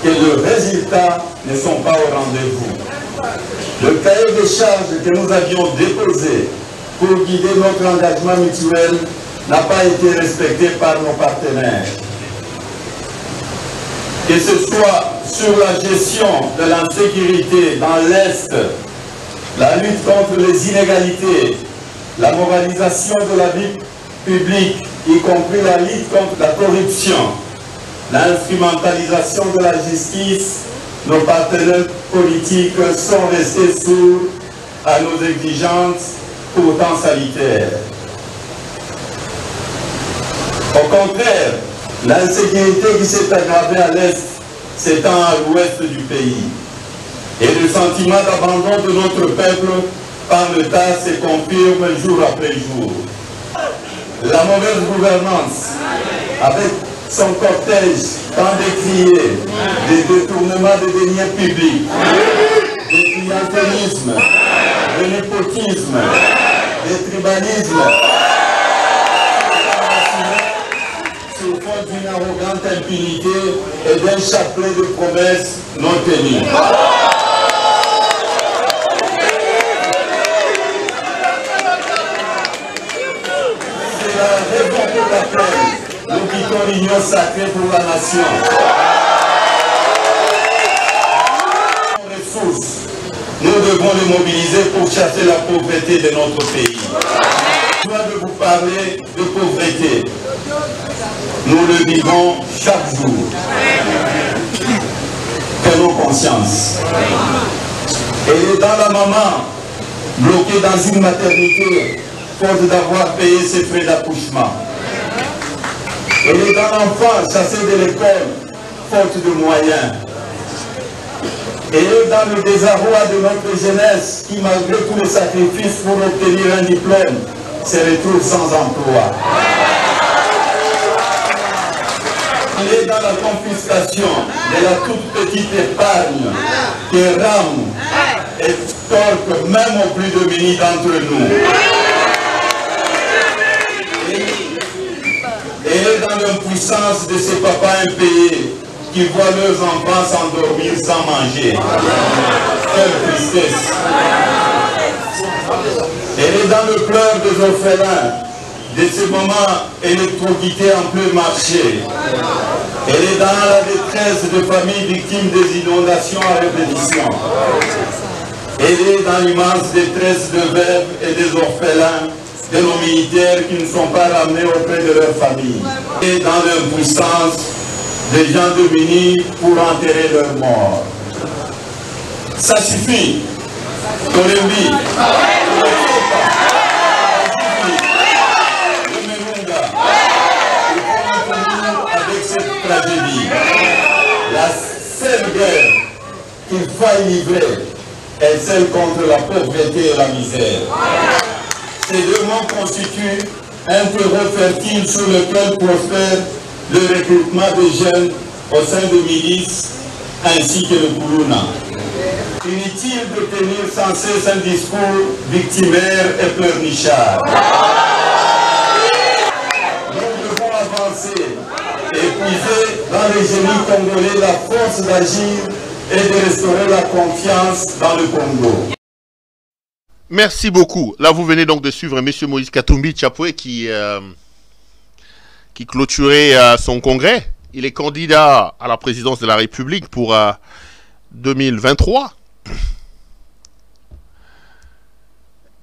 que les résultats ne sont pas au rendez-vous. Le cahier des charges que nous avions déposé pour guider notre engagement mutuel n'a pas été respecté par nos partenaires. Que ce soit sur la gestion de l'insécurité dans l'Est, la lutte contre les inégalités, la moralisation de la vie publique, y compris la lutte contre la corruption, l'instrumentalisation de la justice, nos partenaires politiques sont restés sourds à nos exigences pourtant sanitaires. Au contraire, l'insécurité qui s'est aggravée à l'Est s'étend à l'Ouest du pays. Et le sentiment d'abandon de notre peuple par l'État se confirme jour après jour. La mauvaise gouvernance, avec son cortège tant décrié, des détournements de deniers publics, des clientélismes, de népotisme, des tribalismes, arrogante impunité et d'un chapelet de promesses non tenues. C'est la raison pour laquelle nous quittons l'union sacrée pour la nation. Ressources, nous devons les mobiliser pour chasser la pauvreté de notre pays. Je viens de vous parler de pauvreté. Nous le vivons chaque jour. Prenons conscience. Elle est dans la maman, bloquée dans une maternité, faute d'avoir payé ses frais d'accouchement. Elle est dans l'enfant, chassé de l'école, faute de moyens. Elle est dans le désarroi de notre jeunesse qui, malgré tous les sacrifices pour obtenir un diplôme, se retrouve sans emploi. Elle est dans la confiscation de la toute petite épargne qui rame et torque même aux plus démunis d'entre nous. Elle est dans l'impuissance de ces papas impayés qui voient leurs enfants s'endormir sans manger. Quelle tristesse! Elle est dans le pleur des orphelins, de ces moments électrocutés en plein marché. Elle est dans la détresse de familles victimes des inondations à répétition. Elle est dans l'immense détresse de veuves et des orphelins, de nos militaires qui ne sont pas ramenés auprès de leur famille. Et dans l'impuissance des gens démunis pour enterrer leurs morts. Ça suffit. Colombie. Avec cette tragédie, la seule guerre qu'il faille livrer est celle contre la pauvreté et la misère. Ces deux mots constituent un terreau fertile sur lequel prospère le recrutement des jeunes au sein de milices ainsi que le Koulouna. Inutile de tenir sans cesse un discours victimaire et pleurnichard. Nous devons avancer et puiser dans les génies congolais la force d'agir et de restaurer la confiance dans le Congo. Merci beaucoup. Là, vous venez donc de suivre M. Moïse Katumbi Tchapoué qui clôturait son congrès. Il est candidat à la présidence de la République pour 2023.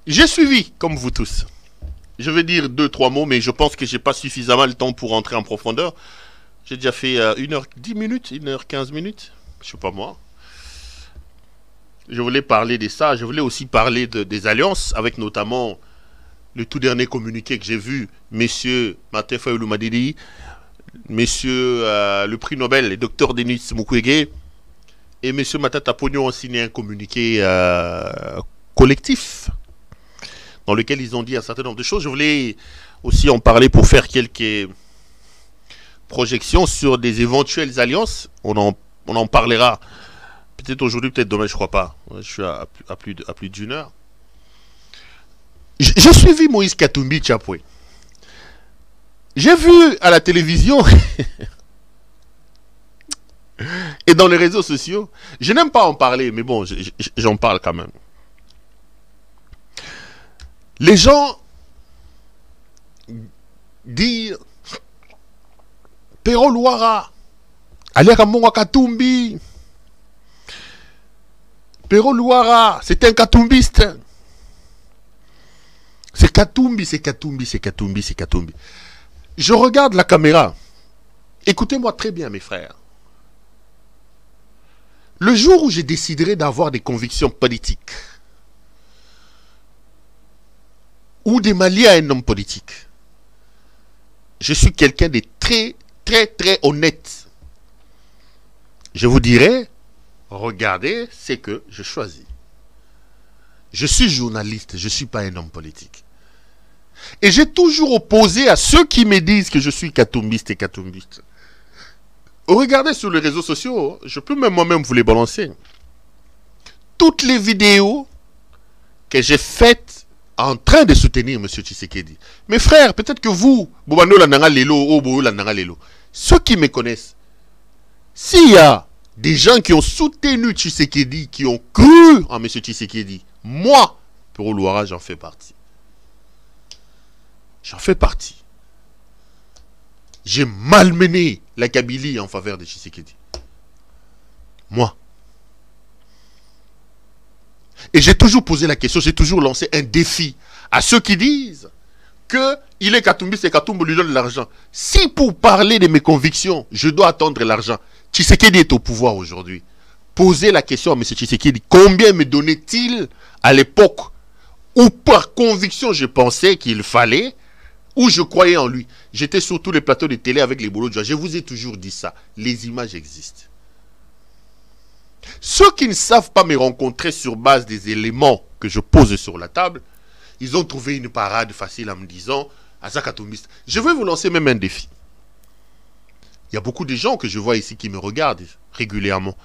J'ai suivi, comme vous tous. Je vais dire 2-3 mots, mais je pense que je n'ai pas suffisamment le temps pour entrer en profondeur. J'ai déjà fait 1h10 minutes, 1h15 minutes. Je ne sais pas moi. Je voulais parler de ça. Je voulais aussi parler des alliances, avec notamment le tout dernier communiqué que j'ai vu, messieurs Martin Fayulu Madidi, messieurs le prix Nobel, le docteur Denis Mukwege, et messieurs Matata Pognon ont signé un communiqué collectif, dans lequel ils ont dit un certain nombre de choses. Je voulais aussi en parler pour faire quelques projections sur des éventuelles alliances. On en parlera peut-être aujourd'hui, peut-être demain, je crois pas. Je suis à plus d'une heure. J'ai suivi Moïse Katumbi Tchapoué. J'ai vu à la télévision et dans les réseaux sociaux. Je n'aime pas en parler, mais bon, j'en parle quand même. Les gens disent Pero Luara, Aliaka Monga Katumbi. Pero Luara, c'est un katumbiste. C'est Katumbi, c'est Katumbi, c'est Katumbi, c'est Katumbi. Je regarde la caméra. Écoutez-moi très bien, mes frères. Le jour où j'ai décidé d'avoir des convictions politiques, ou de m'allier à un homme politique, je suis quelqu'un de très, très, très honnête. Je vous dirai, regardez ce que je choisis. Je suis journaliste, je ne suis pas un homme politique. Et j'ai toujours opposé à ceux qui me disent que je suis katumbiste et katumbiste. Regardez sur les réseaux sociaux, je peux même moi-même vous les balancer. Toutes les vidéos que j'ai faites en train de soutenir M. Tshisekedi. Mes frères, peut-être que vous, ceux qui me connaissent, s'il y a des gens qui ont soutenu Tshisekedi, qui ont cru en M. Tshisekedi, moi, pour Louara, j'en fais partie. J'en fais partie. J'ai malmené la Kabylie en faveur de Tshisekedi. Moi. Et j'ai toujours posé la question, j'ai toujours lancé un défi à ceux qui disent que il est Katumbi, c'est Katumbi lui donne l'argent. Si pour parler de mes convictions, je dois attendre l'argent, Tshisekedi est au pouvoir aujourd'hui. Posez la question à M. Tshisekedi, combien me donnait-il à l'époque où par conviction je pensais qu'il fallait, où je croyais en lui. J'étais sur tous les plateaux de télé avec les boulots de joie. Je vous ai toujours dit ça. Les images existent. Ceux qui ne savent pas me rencontrer sur base des éléments que je pose sur la table, ils ont trouvé une parade facile en me disant Azakatoumiste. Je vais vous lancer même un défi. Il y a beaucoup de gens que je vois ici qui me regardent régulièrement.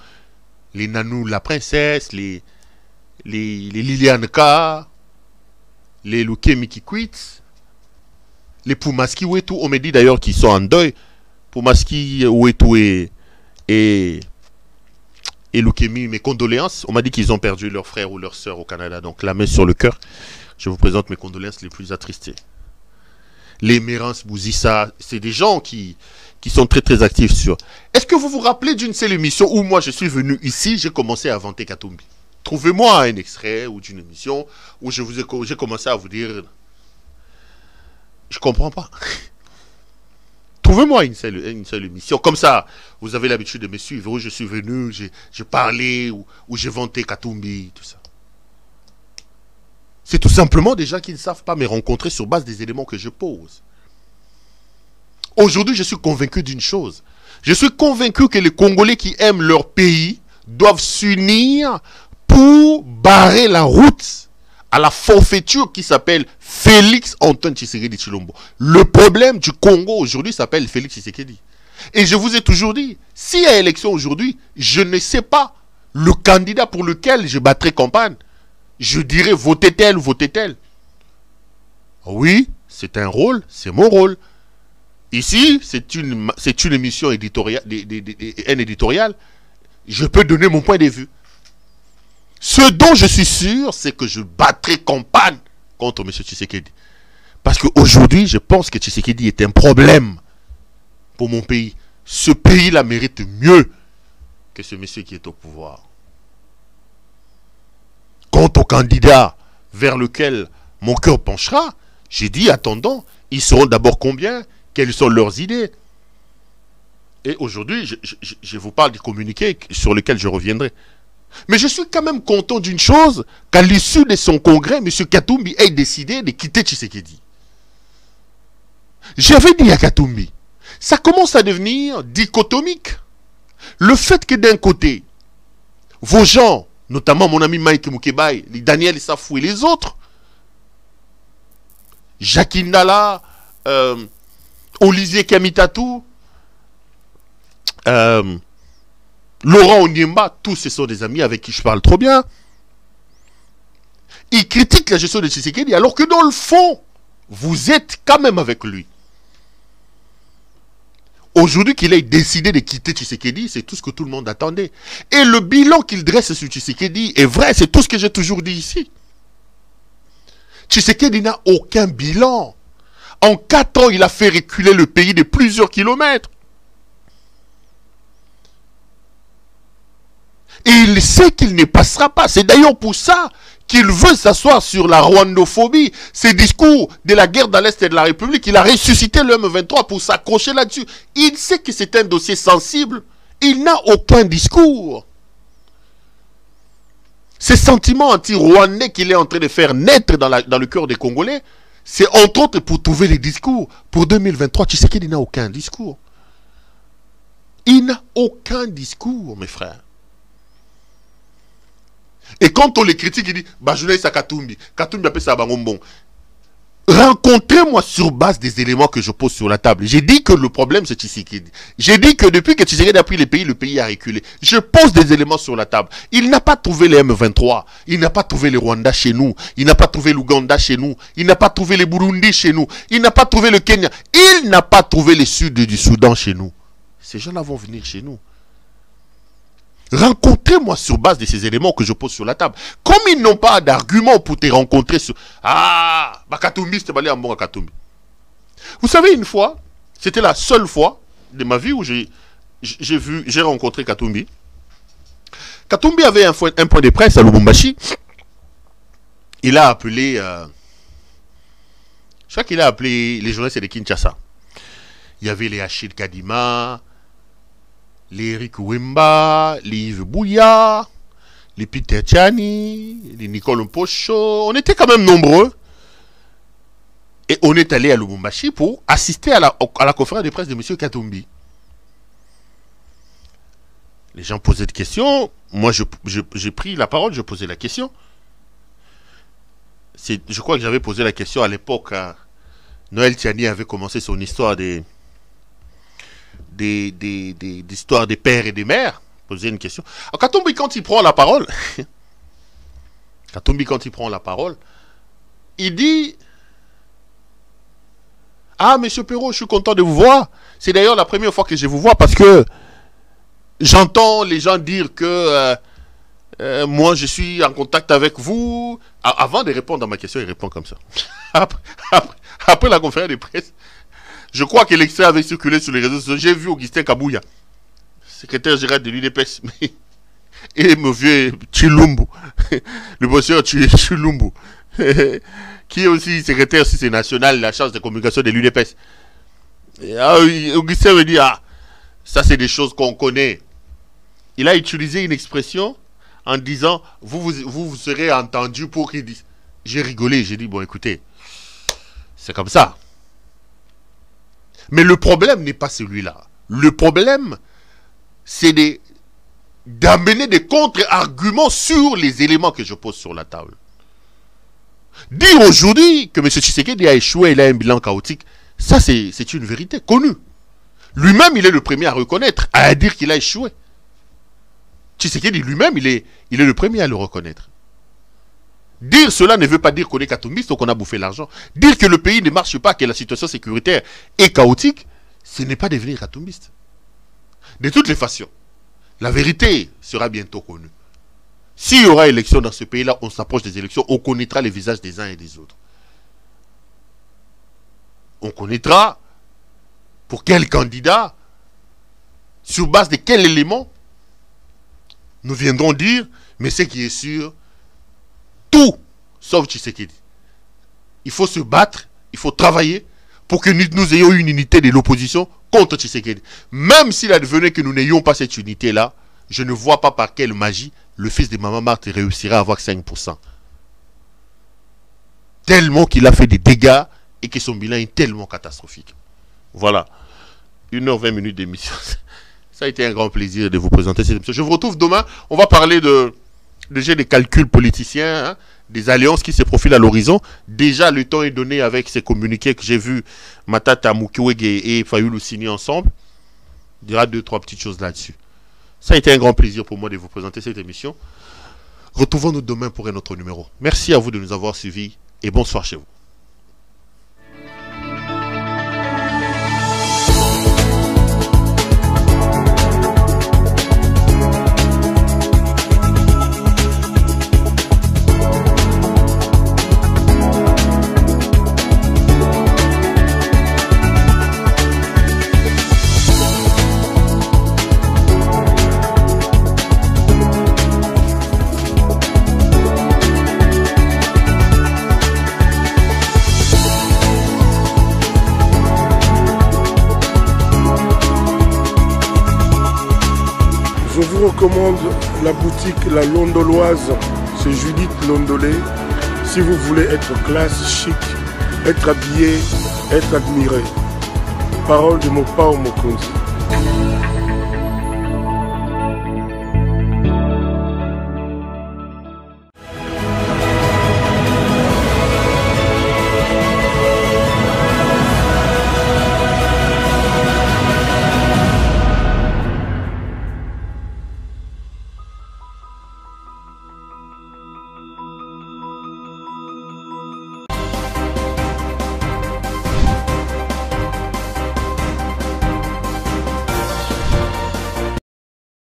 Les Nanou, la princesse, les Liliane K, les Luke Mikikwit, les Poumaski Ouetou. On me dit d'ailleurs qu'ils sont en deuil. Poumaski Ouetou et Loukemi, mes condoléances. On m'a dit qu'ils ont perdu leur frère ou leur soeur au Canada. Donc la main sur le cœur, je vous présente mes condoléances les plus attristées. Les Mérance Bouzissa, c'est des gens qui sont très très actifs sur... Est-ce que vous vous rappelez d'une seule émission où moi je suis venu ici, j'ai commencé à vanter Katumbi? Trouvez-moi un extrait ou d'une émission où j'ai commencé à vous dire... Je comprends pas. Trouvez-moi une seule émission. Comme ça, vous avez l'habitude de me suivre. Où je suis venu, j'ai parlé, où j'ai vanté Katumbi, tout ça. C'est tout simplement des gens qui ne savent pas me rencontrer sur base des éléments que je pose. Aujourd'hui, je suis convaincu d'une chose. Je suis convaincu que les Congolais qui aiment leur pays doivent s'unir pour barrer la route à la forfaiture qui s'appelle Félix Antoine Tshisekedi Tshilombo. Le problème du Congo aujourd'hui s'appelle Félix Tshisekedi. Et je vous ai toujours dit, s'il y a élection aujourd'hui, je ne sais pas le candidat pour lequel je battrai campagne. Je dirais votez tel ou votez tel. Oui, c'est un rôle, c'est mon rôle. Ici, c'est une émission éditoriale, un éditorial. Je peux donner mon point de vue. Ce dont je suis sûr, c'est que je battrai campagne contre M. Tshisekedi. Parce qu'aujourd'hui, je pense que Tshisekedi est un problème pour mon pays. Ce pays-là mérite mieux que ce monsieur qui est au pouvoir. Quant au candidat vers lequel mon cœur penchera, j'ai dit, attendons, ils seront d'abord combien? Quelles sont leurs idées? Et aujourd'hui, je vous parle du communiqué sur lequel je reviendrai. Mais je suis quand même content d'une chose, qu'à l'issue de son congrès, M. Katumbi ait décidé de quitter Tshisekedi. J'avais dit à Katumbi, ça commence à devenir dichotomique. Le fait que d'un côté, vos gens, notamment mon ami Mike Moukebaï, Daniel Safou et les autres, Jacques Ndala, Olivier Kamitatou, Laurent Onyemba, tous ce sont des amis avec qui je parle trop bien. Ils critiquent la gestion de Tshisekedi alors que dans le fond, vous êtes quand même avec lui. Aujourd'hui qu'il ait décidé de quitter Tshisekedi, c'est tout ce que tout le monde attendait. Et le bilan qu'il dresse sur Tshisekedi est vrai, c'est tout ce que j'ai toujours dit ici. Tshisekedi n'a aucun bilan. En 4 ans, il a fait reculer le pays de plusieurs kilomètres. Et il sait qu'il ne passera pas. C'est d'ailleurs pour ça qu'il veut s'asseoir sur la rwandophobie. Ces discours de la guerre dans l'Est de la République, il a ressuscité le M23 pour s'accrocher là-dessus. Il sait que c'est un dossier sensible. Il n'a aucun discours. Ces sentiments anti-rwandais qu'il est en train de faire naître dans le cœur des Congolais, c'est entre autres pour trouver les discours. Pour 2023, tu sais qu'il n'a aucun discours. Il n'a aucun discours, mes frères. Et quand on les critique, il dit, bah, je n'ai pas Katumbi. Katumbi appelle ça Bangombon. Rencontrez-moi sur base des éléments que je pose sur la table. J'ai dit que le problème c'est Tshisekedi. J'ai dit que depuis que Tshisekedi a pris le pays a reculé. Je pose des éléments sur la table. Il n'a pas trouvé les M23. Il n'a pas trouvé le Rwanda chez nous. Il n'a pas trouvé l'Ouganda chez nous. Il n'a pas trouvé les Burundi chez nous. Il n'a pas trouvé le Kenya. Il n'a pas trouvé le sud du Soudan chez nous. Ces gens-là vont venir chez nous. Rencontrez-moi sur base de ces éléments que je pose sur la table. Comme ils n'ont pas d'arguments pour te rencontrer sur... Ah, Katumbi, c'était balé en bon à Katumbi. Vous savez, une fois, c'était la seule fois de ma vie où j'ai rencontré Katumbi. Katumbi avait un point de presse à Lubumbashi. Il a appelé... je crois qu'il a appelé les journalistes de Kinshasa. Il y avait les Achille Kadima... les Eric Wimba, les Yves Bouya, les Peter Tchani, les Nicole Mpocho. On était quand même nombreux. Et on est allé à Lubumbashi pour assister à la conférence de presse de M. Katumbi. Les gens posaient des questions. Moi, j'ai pris la parole, je posais la question. Je crois que j'avais posé la question à l'époque. Noël Tchani avait commencé son histoire d'histoire des pères et des mères. Poser une question. Alors, Katumbi, quand il prend la parole, il dit: ah, monsieur Perrault, je suis content de vous voir. C'est d'ailleurs la première fois que je vous vois parce que j'entends les gens dire que moi, je suis en contact avec vous. Avant de répondre à ma question, il répond comme ça. Après la conférence de presse, je crois que l'extrait avait circulé sur les réseaux sociaux. J'ai vu Augustin Kabouya, secrétaire général de l'UDPS, et mon vieux Chilumbu, le bosseur Chilumbu, qui est aussi secrétaire si c'est national, la charge de communication de l'UDPS. Augustin me dit: ah, ça c'est des choses qu'on connaît. Il a utilisé une expression en disant: vous serez entendu pour qu'il dise. J'ai rigolé, j'ai dit: bon, écoutez, c'est comme ça. Mais le problème n'est pas celui-là. Le problème, c'est d'amener des contre-arguments sur les éléments que je pose sur la table. Dire aujourd'hui que M. Tshisekedi a échoué, il a un bilan chaotique, ça c'est une vérité connue. Lui-même, il est le premier à reconnaître, à dire qu'il a échoué. Tshisekedi lui-même, il est le premier à le reconnaître. Dire cela ne veut pas dire qu'on est katumbiste ou qu'on a bouffé l'argent. Dire que le pays ne marche pas, que la situation sécuritaire est chaotique, ce n'est pas devenir katumbiste. De toutes les façons, la vérité sera bientôt connue. S'il y aura élection dans ce pays-là, on s'approche des élections, on connaîtra les visages des uns et des autres. On connaîtra pour quel candidat, sur base de quel élément, nous viendrons dire, mais ce qui est sûr, tout sauf Tshisekedi. Il faut se battre, il faut travailler pour que nous ayons une unité de l'opposition contre Tshisekedi. Même s'il advenait que nous n'ayons pas cette unité-là, je ne vois pas par quelle magie le fils de Maman Marthe réussira à avoir 5%. Tellement qu'il a fait des dégâts et que son bilan est tellement catastrophique. Voilà. 1h20 d'émission. Ça a été un grand plaisir de vous présenter cette émission. Je vous retrouve demain. On va parler déjà des calculs politiciens, hein, des alliances qui se profilent à l'horizon. Déjà, le temps est donné avec ces communiqués que j'ai vus, Matata Mukwege et Fayulu signer ensemble. Il y aura 2-3 petites choses là-dessus. Ça a été un grand plaisir pour moi de vous présenter cette émission. Retrouvons-nous demain pour un autre numéro. Merci à vous de nous avoir suivis et bonsoir chez vous. Je vous recommande la boutique La Londoloise, c'est Judith Londolé. Si vous voulez être classe, chic, être habillé, être admiré. Parole de mon Pao Mokonzi.